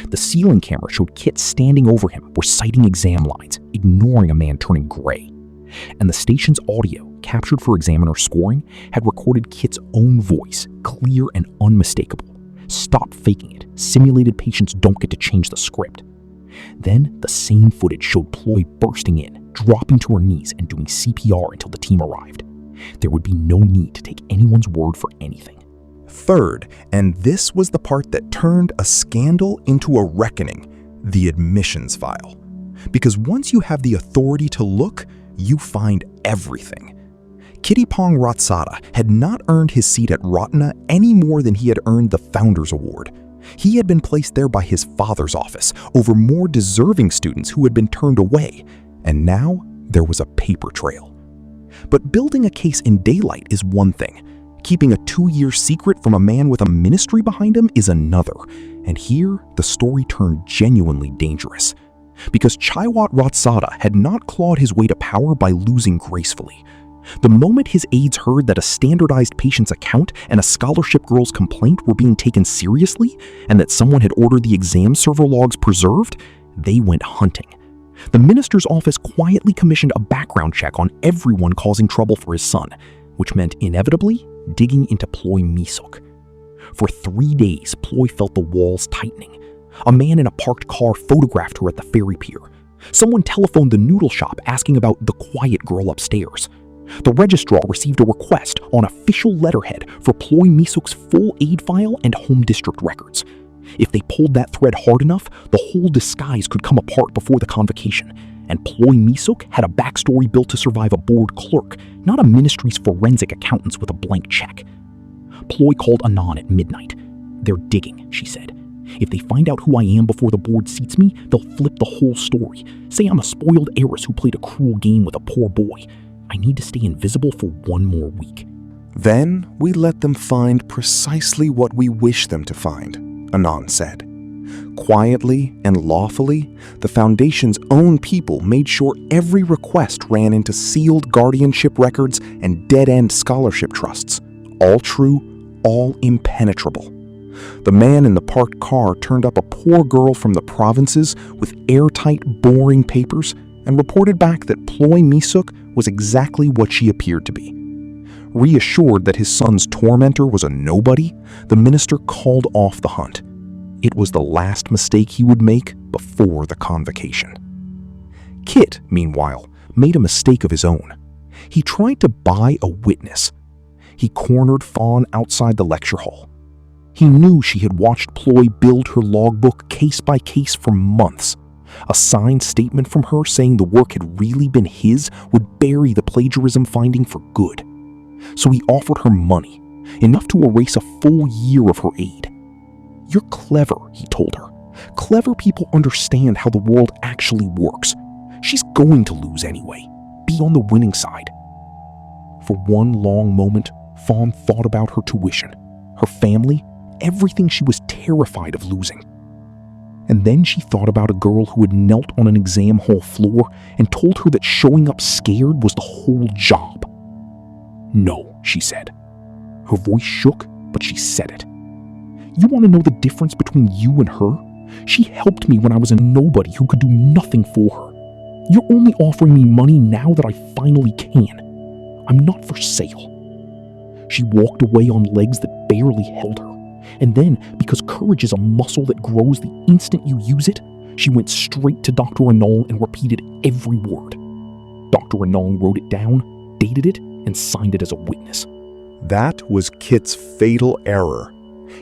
The ceiling camera showed Kit standing over him, reciting exam lines, ignoring a man turning gray. And the station's audio, captured for examiner scoring, had recorded Kit's own voice, clear and unmistakable. Stop faking it. Simulated patients don't get to change the script. Then, the same footage showed Ploy bursting in, dropping to her knees and doing CPR until the team arrived. There would be no need to take anyone's word for anything. Third, and this was the part that turned a scandal into a reckoning, the admissions file. Because once you have the authority to look, you find everything. Kittipong Ratsada had not earned his seat at Ratna any more than he had earned the Founders Award. He had been placed there by his father's office over more deserving students who had been turned away, and now there was a paper trail. But building a case in daylight is one thing. Keeping a 2-year secret from a man with a ministry behind him is another, and here the story turned genuinely dangerous. Because Chaiwat Ratsada had not clawed his way to power by losing gracefully. The moment his aides heard that a standardized patient's account and a scholarship girl's complaint were being taken seriously, and that someone had ordered the exam server logs preserved, they went hunting. The minister's office quietly commissioned a background check on everyone causing trouble for his son, which meant inevitably digging into Ploy Misok. For 3 days, Ploy felt the walls tightening. A man in a parked car photographed her at the ferry pier. Someone telephoned the noodle shop asking about the quiet girl upstairs. The registrar received a request on official letterhead for Ploy Misuk's full aid file and home district records. If they pulled that thread hard enough, the whole disguise could come apart before the convocation, and Ploy Misuk had a backstory built to survive a board clerk, not a ministry's forensic accountants with a blank check. Ploy called Anon at midnight. "They're digging," she said. "If they find out who I am before the board seats me, they'll flip the whole story. Say I'm a spoiled heiress who played a cruel game with a poor boy. I need to stay invisible for one more week." Then we let them find precisely what we wish them to find, Anon said. Quietly and lawfully, the Foundation's own people made sure every request ran into sealed guardianship records and dead-end scholarship trusts. All true, all impenetrable. The man in the parked car turned up a poor girl from the provinces with airtight, boring papers and reported back that Ploy Misuk was exactly what she appeared to be. Reassured that his son's tormentor was a nobody, the minister called off the hunt. It was the last mistake he would make before the convocation. Kit, meanwhile, made a mistake of his own. He tried to buy a witness. He cornered Fawn outside the lecture hall. He knew she had watched Ploy build her logbook case by case for months. A signed statement from her saying the work had really been his would bury the plagiarism finding for good. So he offered her money, enough to erase a full year of her aid. "You're clever," he told her. "Clever people understand how the world actually works. She's going to lose anyway. Be on the winning side." For one long moment, Fawn thought about her tuition, her family, everything she was terrified of losing. And then she thought about a girl who had knelt on an exam hall floor and told her that showing up scared was the whole job. "No," she said. Her voice shook, but she said it. "You want to know the difference between you and her? She helped me when I was a nobody who could do nothing for her. You're only offering me money now that I finally can. I'm not for sale." She walked away on legs that barely held her. And then, because courage is a muscle that grows the instant you use it, she went straight to Dr. Anol and repeated every word. Dr. Anol wrote it down, dated it, and signed it as a witness. That was Kit's fatal error.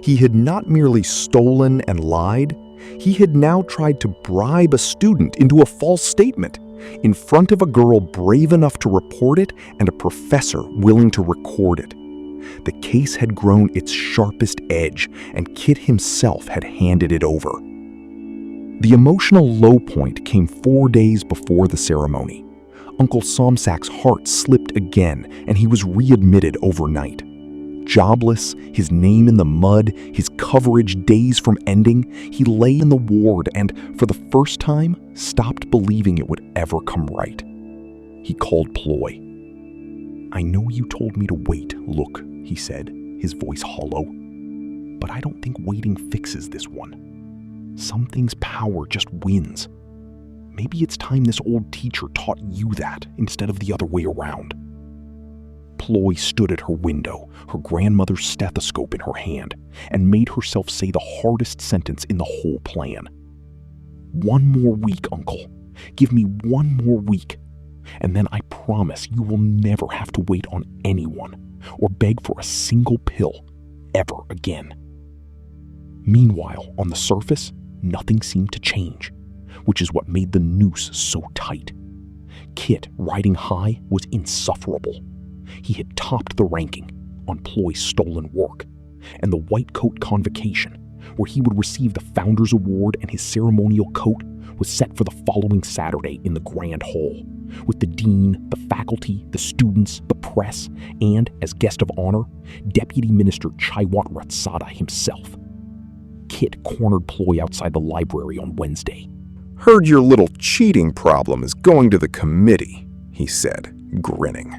He had not merely stolen and lied, he had now tried to bribe a student into a false statement in front of a girl brave enough to report it and a professor willing to record it. The case had grown its sharpest edge, and Kit himself had handed it over. The emotional low point came 4 days before the ceremony. Uncle Somsak's heart slipped again, and he was readmitted overnight. Jobless, his name in the mud, his coverage days from ending, he lay in the ward and, for the first time, stopped believing it would ever come right. He called Ploy. "I know you told me to wait, look," he said, his voice hollow. "But I don't think waiting fixes this one. Some things power just wins. Maybe it's time this old teacher taught you that instead of the other way around." Ploy stood at her window, her grandmother's stethoscope in her hand, and made herself say the hardest sentence in the whole plan. "One more week, Uncle. Give me one more week. And then I promise you will never have to wait on anyone or beg for a single pill ever again." Meanwhile, on the surface, nothing seemed to change, which is what made the noose so tight. Kit, riding high, was insufferable. He had topped the ranking on Ploy's stolen work, and the White Coat Convocation, where he would receive the Founder's Award and his ceremonial coat, was set for the following Saturday in the Grand Hall, with the dean, the faculty, the students, the press, and, as guest of honor, Deputy Minister Chaiwat Ratsada himself. Kit cornered Ploy outside the library on Wednesday. "Heard your little cheating problem is going to the committee," he said, grinning.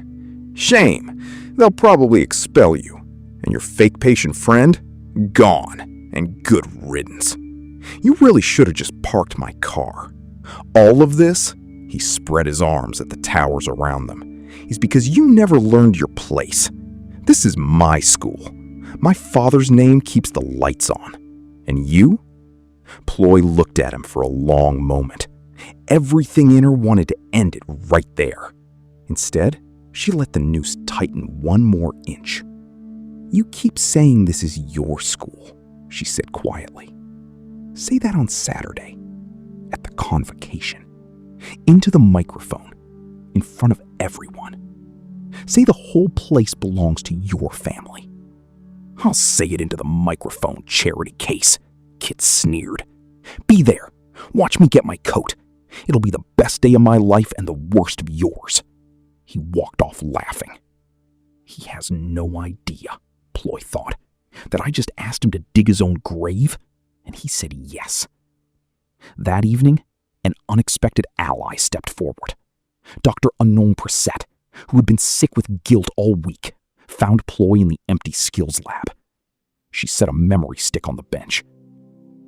"Shame. They'll probably expel you. And your fake patient friend? Gone. And good riddance. You really should have just parked my car. All of this," he spread his arms at the towers around them, "is because you never learned your place. This is my school. My father's name keeps the lights on. And you?" Ploy looked at him for a long moment. Everything in her wanted to end it right there. Instead, She let the noose tighten one more inch. "You keep saying this is your school," she said quietly. "Say that on Saturday, at the convocation, into the microphone, in front of everyone. Say the whole place belongs to your family." "I'll say it into the microphone, charity case," Kit sneered. "Be there. Watch me get my coat. It'll be the best day of my life and the worst of yours." He walked off laughing. He has no idea, Ploy thought, that I just asked him to dig his own grave, and he said yes. That evening, an unexpected ally stepped forward. Dr. Unknown Prasett, who had been sick with guilt all week, found Ploy in the empty skills lab. She set a memory stick on the bench.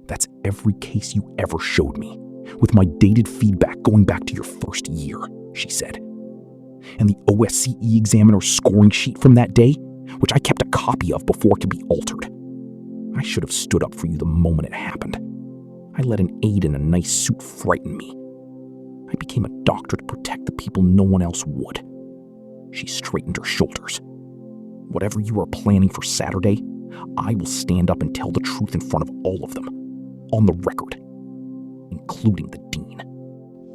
"That's every case you ever showed me, with my dated feedback going back to your first year," she said. "And the OSCE examiner's scoring sheet from that day, which I kept a copy of before it could be altered. I should have stood up for you the moment it happened. I let an aide in a nice suit frighten me. I became a doctor to protect the people no one else would." She straightened her shoulders. "Whatever you are planning for Saturday, I will stand up and tell the truth in front of all of them, on the record, including the dean."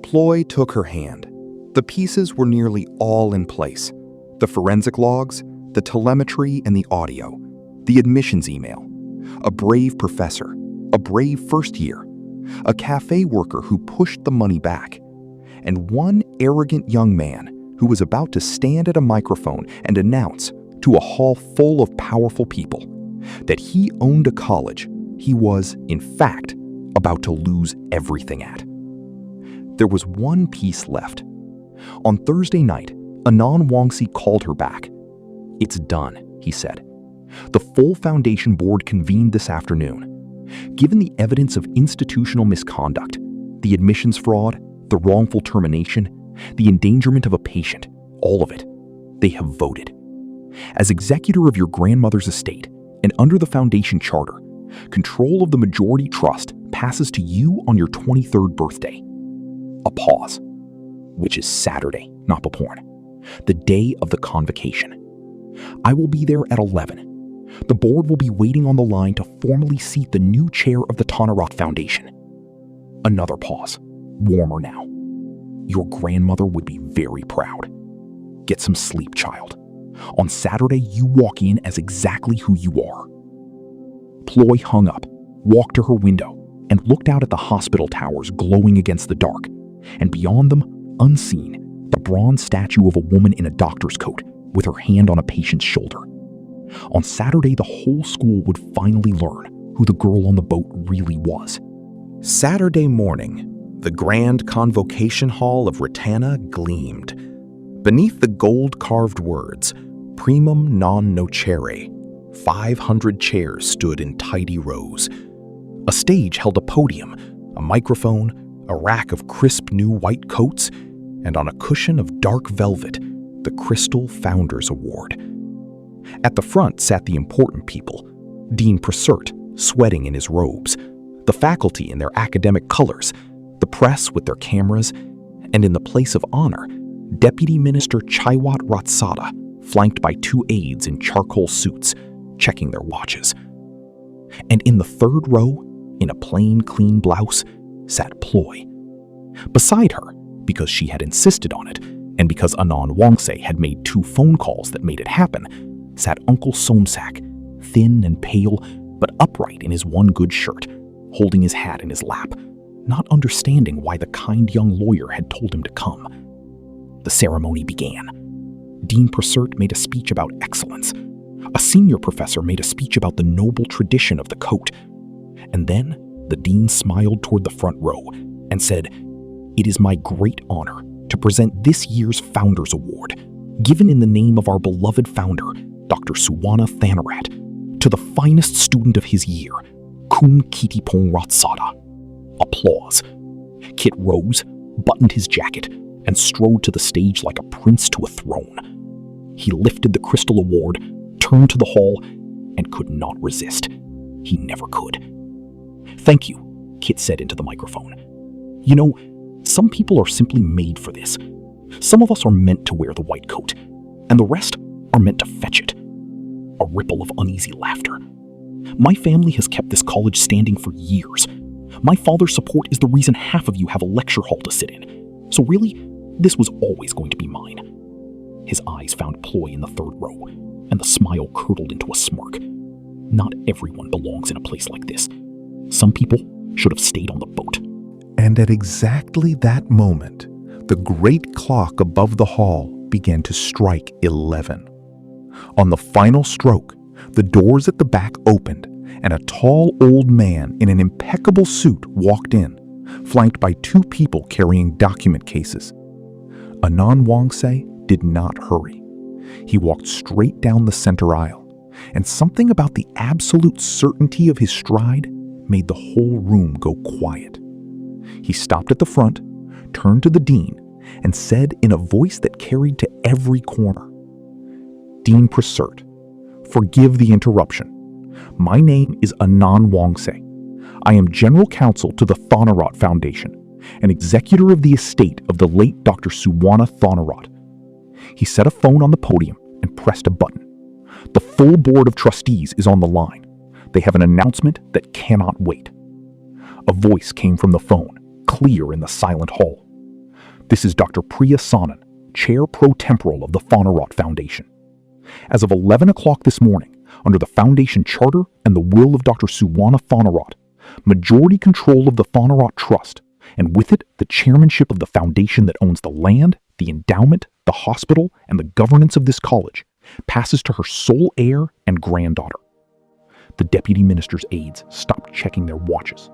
Ploy took her hand. The pieces were nearly all in place. The forensic logs, the telemetry and the audio, the admissions email, a brave professor, a brave first year, a cafe worker who pushed the money back, and one arrogant young man who was about to stand at a microphone and announce to a hall full of powerful people that he owned a college he was, in fact, about to lose everything at. There was one piece left. On Thursday night, Anand Wangsi called her back. "It's done," he said. "The full foundation board convened this afternoon. Given the evidence of institutional misconduct, the admissions fraud, the wrongful termination, the endangerment of a patient, all of it, they have voted. As executor of your grandmother's estate, and under the foundation charter, control of the majority trust passes to you on your 23rd birthday." A pause. "Which is Saturday, not Paporn, the day of the convocation. I will be there at 11. The board will be waiting on the line to formally seat the new chair of the Tanarat Foundation." Another pause, warmer now. "Your grandmother would be very proud. Get some sleep, child. On Saturday, you walk in as exactly who you are." Ploy hung up, walked to her window, and looked out at the hospital towers glowing against the dark, and beyond them, unseen, the bronze statue of a woman in a doctor's coat with her hand on a patient's shoulder. On Saturday, the whole school would finally learn who the girl on the boat really was. Saturday morning, the grand convocation hall of Ratana gleamed. Beneath the gold-carved words, "Primum non nocere," 500 chairs stood in tidy rows. A stage held a podium, a microphone, a rack of crisp new white coats, and on a cushion of dark velvet, the Crystal Founders Award. At the front sat the important people, Dean Prasert, sweating in his robes, the faculty in their academic colors, the press with their cameras, and in the place of honor, Deputy Minister Chaiwat Ratsada, flanked by 2 aides in charcoal suits, checking their watches. And in the third row, in a plain, clean blouse, sat Ploy. Beside her, because she had insisted on it, and because Anand Wangse had made 2 phone calls that made it happen, sat Uncle Somsak, thin and pale, but upright in his one good shirt, holding his hat in his lap, not understanding why the kind young lawyer had told him to come. The ceremony began. Dean Prasert made a speech about excellence. A senior professor made a speech about the noble tradition of the coat. And then the dean smiled toward the front row and said, "It is my great honor to present this year's Founders Award, given in the name of our beloved founder, Dr. Suwana Thanarat, to the finest student of his year, Kum Kitipong Ratsada." Applause. Kit rose, buttoned his jacket, and strode to the stage like a prince to a throne. He lifted the Crystal Award, turned to the hall, and could not resist. He never could. "Thank you," Kit said into the microphone. "You know, some people are simply made for this. Some of us are meant to wear the white coat. and the rest are meant to fetch it. A ripple of uneasy laughter. My family has kept this college standing for years. My father's support is the reason half of you have a lecture hall to sit in. So really, this was always going to be mine. His eyes found Ploy in the third row, and the smile curdled into a smirk. Not everyone belongs in a place like this. Some people should have stayed on the boat. And at exactly that moment, the great clock above the hall began to strike 11. On the final stroke, the doors at the back opened, and a tall old man in an impeccable suit walked in, flanked by two people carrying document cases. Anan Wongse did not hurry. He walked straight down the center aisle, and something about the absolute certainty of his stride made the whole room go quiet. He stopped at the front, turned to the dean, and said in a voice that carried to every corner, "Dean Prasert, forgive the interruption. My name is Anan Wongse. I am general counsel to the Thonarat Foundation and executor of the estate of the late Dr. Suwana Thonarat." He set a phone on the podium and pressed a button. The full board of trustees is on the line. They have an announcement that cannot wait. A voice came from the phone, clear in the silent hall. "This is Dr. Priya Sanan, chair pro temporal of the Thonarat Foundation. As of 11 o'clock this morning, under the Foundation Charter and the will of Dr. Suwana Thonarat, majority control of the Thonarat Trust, and with it the chairmanship of the foundation that owns the land, the endowment, the hospital, and the governance of this college, passes to her sole heir and granddaughter." The deputy minister's aides stopped checking their watches.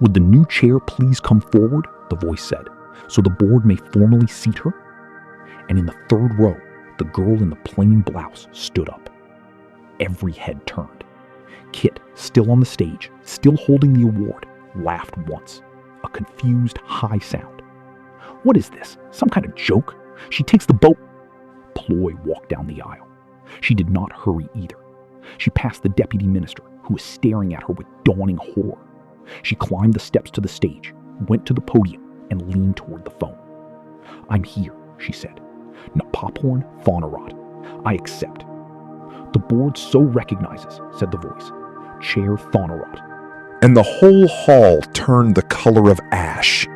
"Would the new chair please come forward," the voice said, "so the board may formally seat her?" And in the third row, the girl in the plain blouse stood up. Every head turned. Kit, still on the stage, still holding the award, laughed once. A confused, high sound. "What is this? Some kind of joke? She takes the boat." Ploy walked down the aisle. She did not hurry either. She passed the deputy minister, who was staring at her with dawning horror. She climbed the steps to the stage, went to the podium, and leaned toward the phone. "I'm here," she said. "Napaporn Thonarat. I accept." "The board so recognizes," said the voice. "Chair Thonarat." And the whole hall turned the color of ash.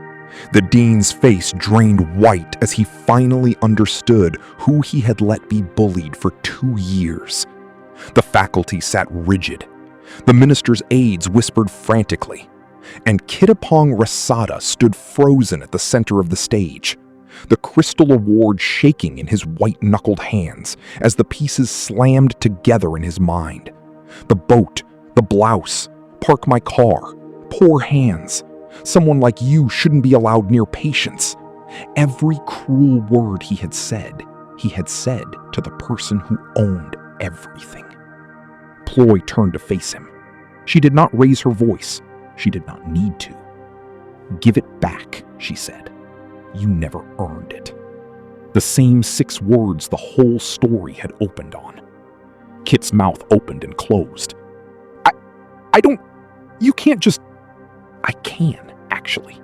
The dean's face drained white as he finally understood who he had let be bullied for 2 years. The faculty sat rigid. The minister's aides whispered frantically. And Kittapong Rasada stood frozen at the center of the stage, the crystal award shaking in his white-knuckled hands as the pieces slammed together in his mind. The boat, the blouse, park my car, poor hands. Someone like you shouldn't be allowed near patients. Every cruel word he had said to the person who owned everything. Ploy turned to face him. She did not raise her voice. She did not need to. "Give it back," she said. "You never earned it." The same 6 words the whole story had opened on. Kit's mouth opened and closed. I don't... You can't just... "I can, actually."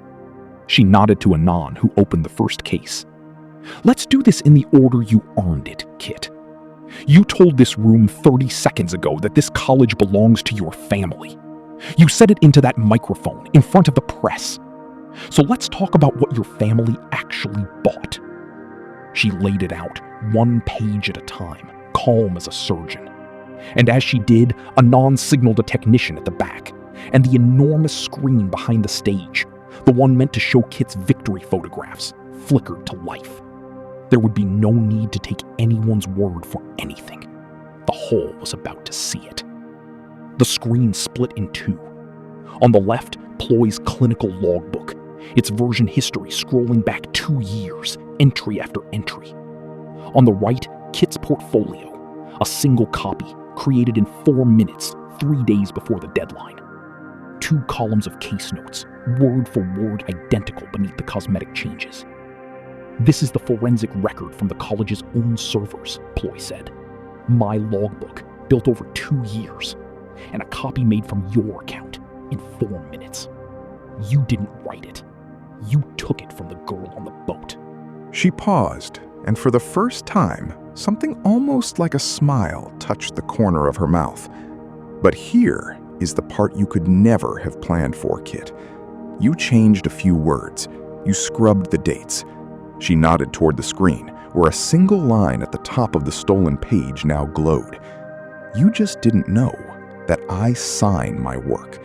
She nodded to Anan, who opened the first case. "Let's do this in the order you earned it, Kit. You told this room 30 seconds ago that this college belongs to your family. You said it into that microphone in front of the press. So let's talk about what your family actually bought." She laid it out, 1 page at a time, calm as a surgeon. And as she did, Anan signaled a technician at the back, and the enormous screen behind the stage, the one meant to show Kit's victory photographs, flickered to life. There would be no need to take anyone's word for anything. The hall was about to see it. The screen split in 2. On the left, Ploy's clinical logbook, its version history scrolling back 2 years, entry after entry. On the right, Kit's portfolio, a single copy, created in 4 minutes, 3 days before the deadline. 2 columns of case notes, word for word identical beneath the cosmetic changes. "This is the forensic record from the college's own servers," Ploy said. "My logbook, built over 2 years, and a copy made from your account in 4 minutes. You didn't write it. You took it from the girl on the boat." She paused, and for the first time, Something almost like a smile touched the corner of her mouth. But here is the part you could never have planned for, Kit. You changed a few words. You scrubbed the dates. She nodded toward the screen, where a single line at the top of the stolen page now glowed. You just didn't know that I sign my work.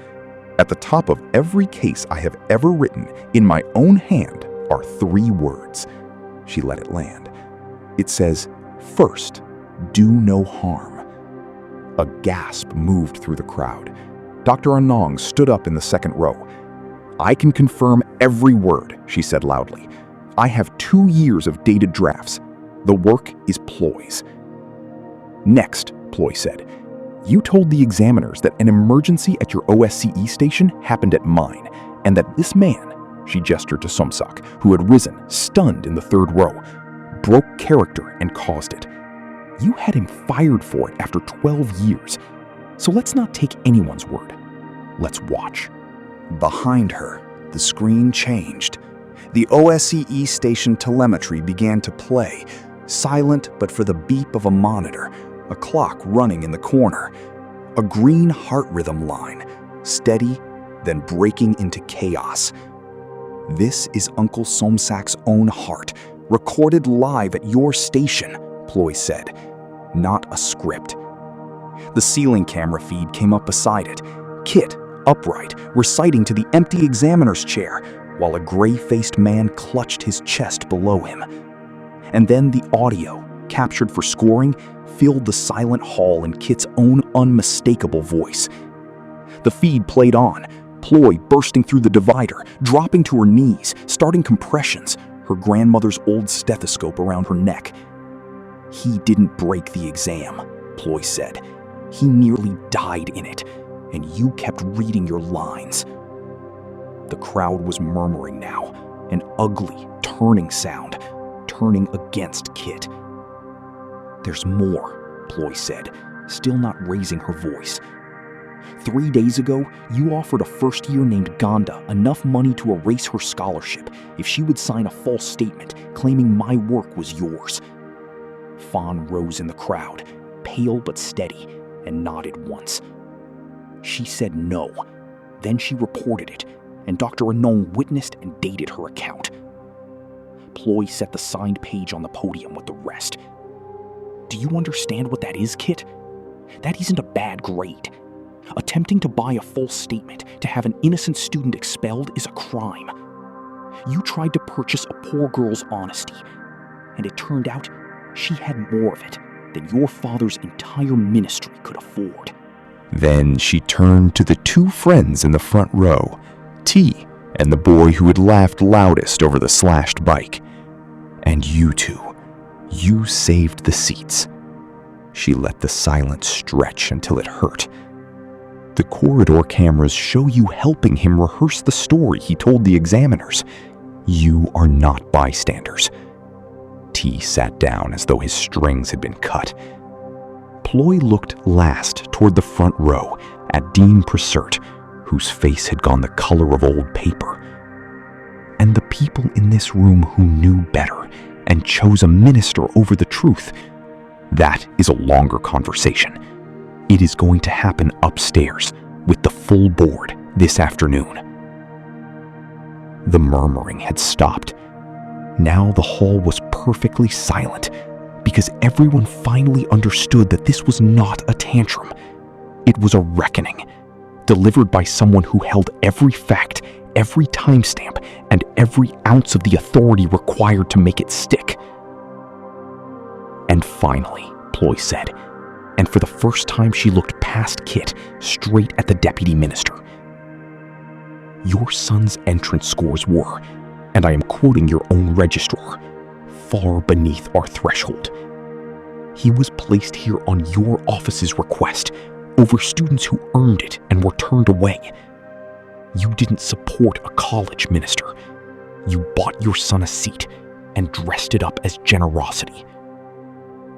At the top of every case I have ever written in my own hand are 3 words. She let it land. It says, "First, do no harm." A gasp moved through the crowd. Dr. Anong stood up in the second row. "I can confirm every word," she said loudly. "I have 2 years of dated drafts. The work is Ploy's." "Next," Ploy said, "you told the examiners that an emergency at your OSCE station happened at mine, and that this man," she gestured to Somsak, who had risen, stunned in the third row, "broke character and caused it. You had him fired for it after 12 years. So let's not take anyone's word. Let's watch." Behind her, the screen changed. The OSCE station telemetry began to play, silent but for the beep of a monitor, a clock running in the corner, a green heart rhythm line, steady, then breaking into chaos. "This is Uncle Somsak's own heart, recorded live at your station," Ploy said, "not a script." The ceiling camera feed came up beside it, Kit, upright, reciting to the empty examiner's chair, while a gray-faced man clutched his chest below him. And then the audio, captured for scoring, filled the silent hall in Kit's own unmistakable voice. The feed played on, Ploy bursting through the divider, dropping to her knees, starting compressions, her grandmother's old stethoscope around her neck. "He didn't break the exam," Ploy said. "He nearly died in it, and you kept reading your lines." The crowd was murmuring now, an ugly, turning sound, turning against Kit. "There's more," Ploy said, still not raising her voice. "3 days ago, you offered a first-year named Ganda enough money to erase her scholarship if she would sign a false statement claiming my work was yours." Fawn rose in the crowd, pale but steady, and nodded once. She said no. Then she reported it, and Dr. Anong witnessed and dated her account. Ploy set the signed page on the podium with the rest. "Do you understand what that is, Kit? That isn't a bad grade. Attempting to buy a false statement to have an innocent student expelled is a crime. You tried to purchase a poor girl's honesty, and it turned out she had more of it than your father's entire ministry could afford." Then she turned to the 2 friends in the front row, T and the boy who had laughed loudest over the slashed bike. "And you 2, you saved the seats." She let the silence stretch until it hurt. "The corridor cameras show you helping him rehearse the story he told the examiners. You are not bystanders." T sat down as though his strings had been cut. Ploy looked last toward the front row at Dean Prasert, whose face had gone the color of old paper. And the people in this room who knew better and chose a minister over the truth. That is a longer conversation. It is going to happen upstairs with the full board this afternoon. The murmuring had stopped. Now the hall was perfectly silent, because everyone finally understood that this was not a tantrum. It was a reckoning, delivered by someone who held every fact, every timestamp, and every ounce of the authority required to make it stick. "And finally," Ploy said, and for the first time she looked past Kit, straight at the deputy minister. "Your son's entrance scores were, and I am quoting your own registrar, far beneath our threshold. He was placed here on your office's request, over students who earned it and were turned away. You didn't support a college minister. You bought your son a seat and dressed it up as generosity."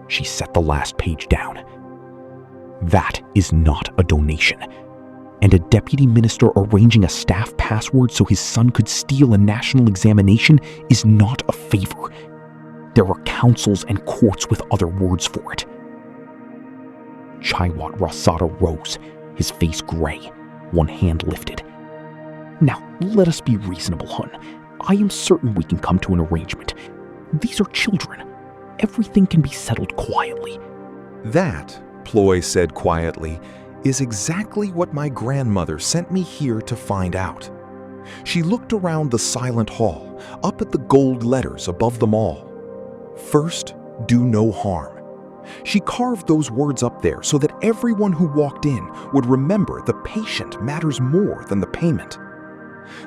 She set the last page down. "That is not a donation. And a deputy minister arranging a staff password so his son could steal a national examination is not a favor. There are councils and courts with other words for it. Chaiwat Rasada rose, his face gray, one hand lifted. Now, let us be reasonable, Hun. I am certain we can come to an arrangement. These are children. Everything can be settled quietly. That, Ploy said quietly, is exactly what my grandmother sent me here to find out. She looked around the silent hall, up at the gold letters above them all. First, do no harm. She carved those words up there so that everyone who walked in would remember the patient matters more than the payment.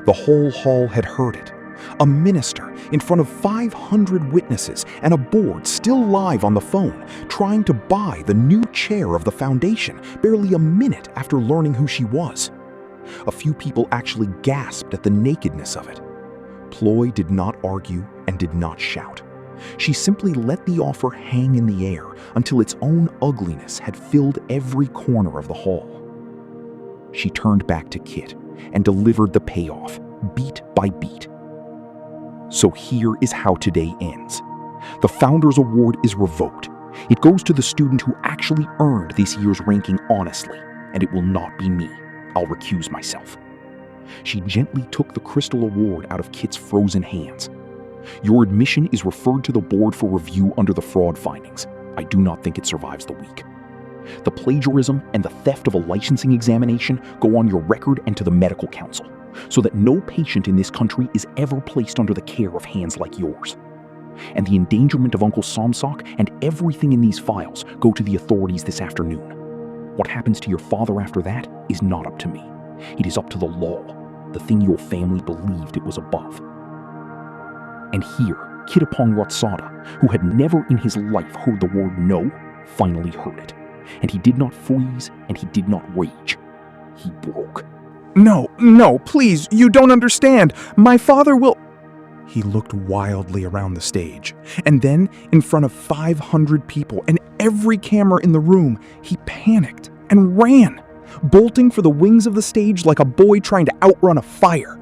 The whole hall had heard it. A minister in front of 500 witnesses and a board still live on the phone, trying to buy the new chair of the foundation barely a minute after learning who she was. A few people actually gasped at the nakedness of it. Ploy did not argue and did not shout. She simply let the offer hang in the air until its own ugliness had filled every corner of the hall. She turned back to Kit and delivered the payoff, beat by beat. So here is how today ends. The Founders Award is revoked. It goes to the student who actually earned this year's ranking honestly, and it will not be me. I'll recuse myself. She gently took the crystal award out of Kit's frozen hands. Your admission is referred to the board for review under the fraud findings. I do not think it survives the week. The plagiarism and the theft of a licensing examination go on your record and to the medical council, so that no patient in this country is ever placed under the care of hands like yours. And the endangerment of Uncle Somsock and everything in these files go to the authorities this afternoon. What happens to your father after that is not up to me. It is up to the law, the thing your family believed it was above. And here, Kittapong Ratsada, who had never in his life heard the word no, finally heard it. And he did not freeze, and he did not rage. He broke. No, please, you don't understand. My father will... He looked wildly around the stage, and then, in front of 500 people and every camera in the room, he panicked and ran, bolting for the wings of the stage like a boy trying to outrun a fire.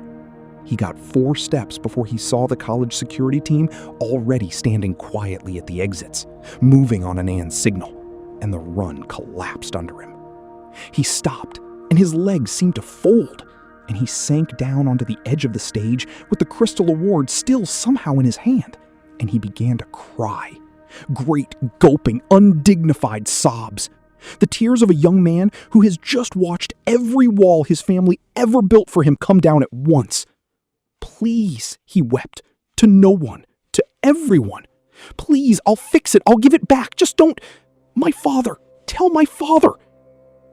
He got 4 steps before he saw the college security team already standing quietly at the exits, moving on Anand's signal, and the run collapsed under him. He stopped, and his legs seemed to fold, and he sank down onto the edge of the stage with the crystal award still somehow in his hand, and he began to cry. Great, gulping, undignified sobs. The tears of a young man who has just watched every wall his family ever built for him come down at once. Please, he wept, to no one, to everyone. Please, I'll fix it, I'll give it back, just don't... My father, tell my father.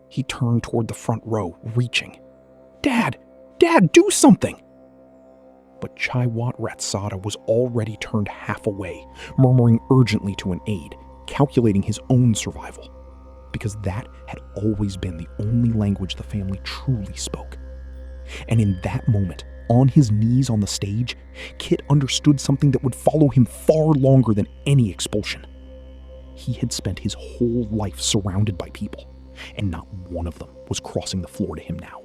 He turned toward the front row, reaching. Dad, do something. But Chaiwat Ratsada was already turned half away, murmuring urgently to an aide, calculating his own survival, because that had always been the only language the family truly spoke. And in that moment, on his knees on the stage, Kit understood something that would follow him far longer than any expulsion. He had spent his whole life surrounded by people, and not one of them was crossing the floor to him now,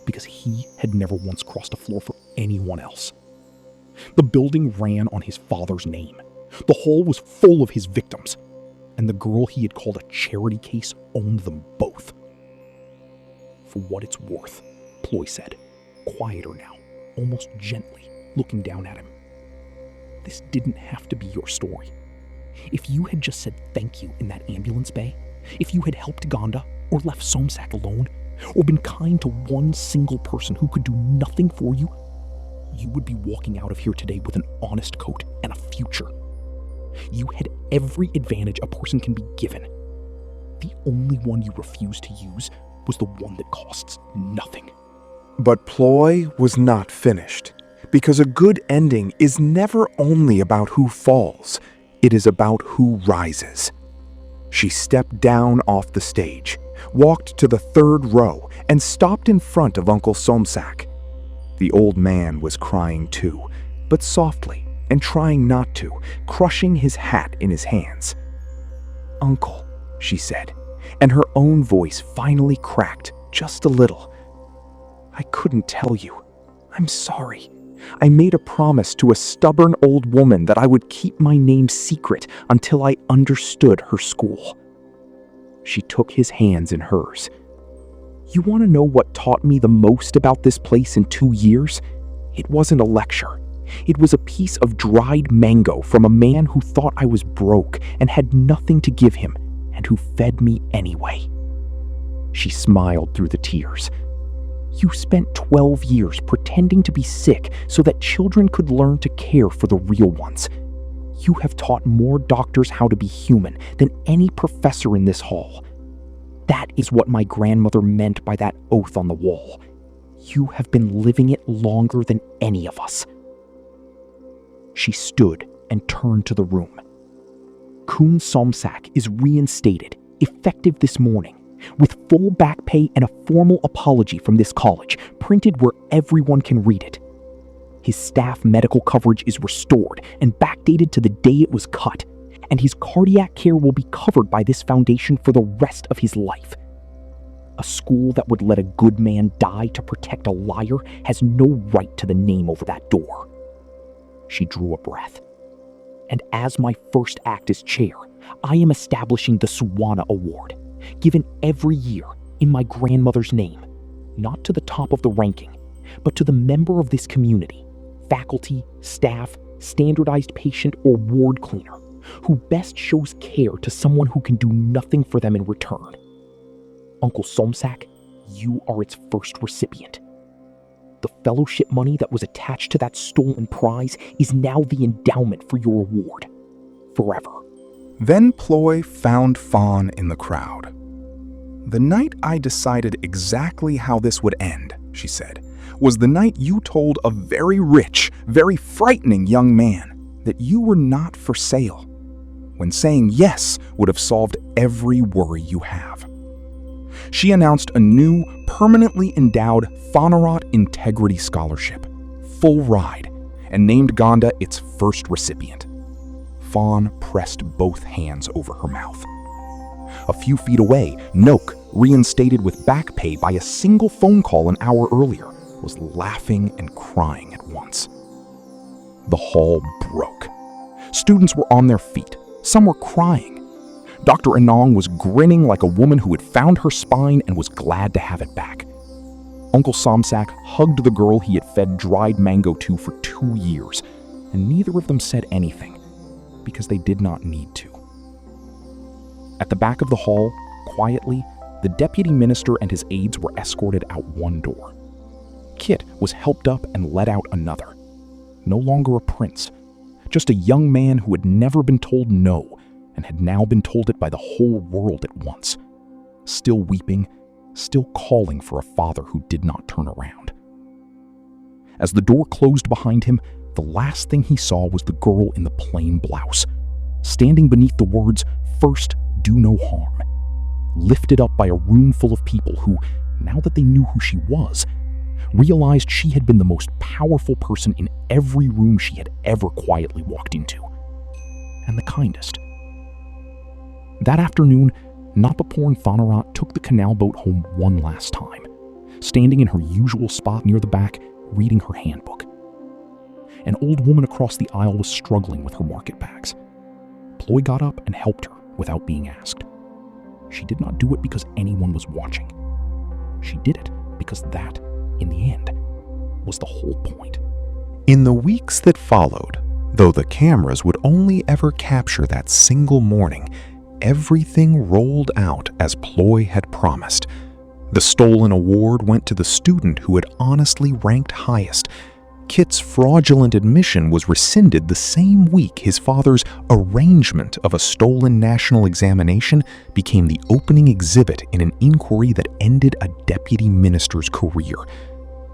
because he had never once crossed a floor for anyone else. The building ran on his father's name. The hall was full of his victims, and the girl he had called a charity case owned them both. For what it's worth, Ploy said, quieter now, almost gently, looking down at him. This didn't have to be your story. If you had just said thank you in that ambulance bay, if you had helped Gonda or left Somsak alone, or been kind to one single person who could do nothing for you, you would be walking out of here today with an honest coat and a future. You had every advantage a person can be given. The only one you refused to use was the one that costs nothing. But Ploy was not finished, because a good ending is never only about who falls, it is about who rises. She stepped down off the stage, walked to the third row, and stopped in front of Uncle Somsak. The old man was crying too, but softly and trying not to, crushing his hat in his hands. "Uncle," she said, and her own voice finally cracked just a little. "I couldn't tell you. I'm sorry. I made a promise to a stubborn old woman that I would keep my name secret until I understood her school. She took his hands in hers. You want to know what taught me the most about this place in 2 years? It wasn't a lecture. It was a piece of dried mango from a man who thought I was broke and had nothing to give him, and who fed me anyway. She smiled through the tears. You spent 12 years pretending to be sick so that children could learn to care for the real ones. You have taught more doctors how to be human than any professor in this hall. That is what my grandmother meant by that oath on the wall. You have been living it longer than any of us. She stood and turned to the room. Kun Somsak is reinstated, effective this morning, with full back pay and a formal apology from this college, printed where everyone can read it. His staff medical coverage is restored and backdated to the day it was cut, and his cardiac care will be covered by this foundation for the rest of his life. A school that would let a good man die to protect a liar has no right to the name over that door. She drew a breath. And as my first act as chair, I am establishing the Suwana Award, given every year in my grandmother's name, not to the top of the ranking, but to the member of this community, faculty, staff, standardized patient, or ward cleaner, who best shows care to someone who can do nothing for them in return. Uncle Somsak, you are its first recipient. The fellowship money that was attached to that stolen prize is now the endowment for your award. Forever. Then Ploy found Fawn in the crowd. The night I decided exactly how this would end, she said, was the night you told a very rich, very frightening young man that you were not for sale, when saying yes would have solved every worry you have. She announced a new, permanently endowed Phonorot Integrity Scholarship, full ride, and named Gonda its first recipient. Fawn pressed both hands over her mouth. A few feet away, Noak, reinstated with back pay by a single phone call an hour earlier, was laughing and crying at once. The hall broke. Students were on their feet. Some were crying. Dr. Anong was grinning like a woman who had found her spine and was glad to have it back. Uncle Somsak hugged the girl he had fed dried mango to for 2 years, and neither of them said anything, because they did not need to. At the back of the hall, quietly, the deputy minister and his aides were escorted out one door. Kit was helped up and led out another. No longer a prince, just a young man who had never been told no, and had now been told it by the whole world at once. Still weeping, still calling for a father who did not turn around. As the door closed behind him, the last thing he saw was the girl in the plain blouse, standing beneath the words, "First, do no harm," lifted up by a room full of people who, now that they knew who she was, realized she had been the most powerful person in every room she had ever quietly walked into, and the kindest. That afternoon, Napapor and Phonorot took the canal boat home one last time, standing in her usual spot near the back, reading her handbook. An old woman across the aisle was struggling with her market bags. Ploy got up and helped her without being asked. She did not do it because anyone was watching. She did it because that, in the end, was the whole point. In the weeks that followed, though the cameras would only ever capture that single morning, everything rolled out as Ploy had promised. The stolen award went to the student who had honestly ranked highest. Kit's fraudulent admission was rescinded the same week his father's arrangement of a stolen national examination became the opening exhibit in an inquiry that ended a deputy minister's career.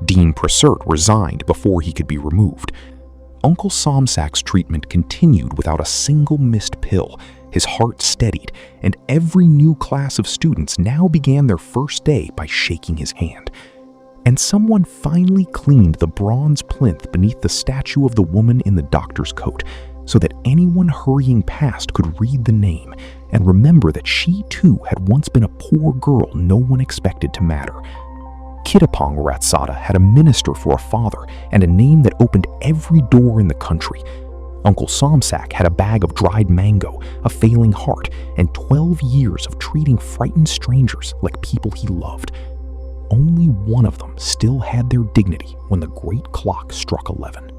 Dean Prasert resigned before he could be removed. Uncle Somsak's treatment continued without a single missed pill. His heart steadied, and every new class of students now began their first day by shaking his hand. And someone finally cleaned the bronze plinth beneath the statue of the woman in the doctor's coat, so that anyone hurrying past could read the name and remember that she too had once been a poor girl no one expected to matter. Kittapong Ratsada had a minister for a father and a name that opened every door in the country. Uncle Somsak had a bag of dried mango, a failing heart, and 12 years of treating frightened strangers like people he loved. Only one of them still had their dignity when the great clock struck 11.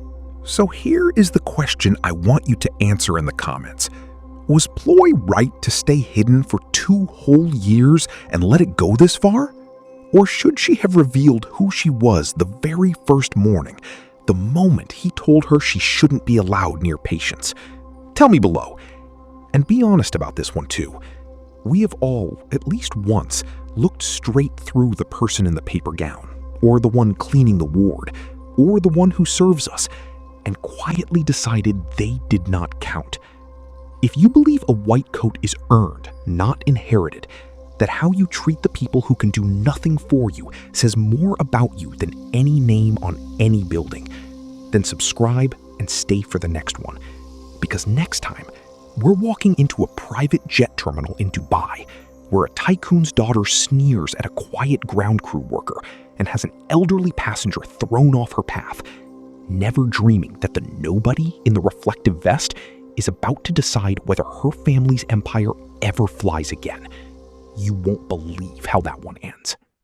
So here is the question I want you to answer in the comments. Was Ploy right to stay hidden for 2 whole years and let it go this far? Or should she have revealed who she was the very first morning, the moment he told her she shouldn't be allowed near patients? Tell me below. And be honest about this one too. We have all, at least once, looked straight through the person in the paper gown, or the one cleaning the ward, or the one who serves us, and quietly decided they did not count. If you believe a white coat is earned, not inherited, that how you treat the people who can do nothing for you says more about you than any name on any building, then subscribe and stay for the next one. Because next time, we're walking into a private jet terminal in Dubai, where a tycoon's daughter sneers at a quiet ground crew worker and has an elderly passenger thrown off her path, never dreaming that the nobody in the reflective vest is about to decide whether her family's empire ever flies again. You won't believe how that one ends.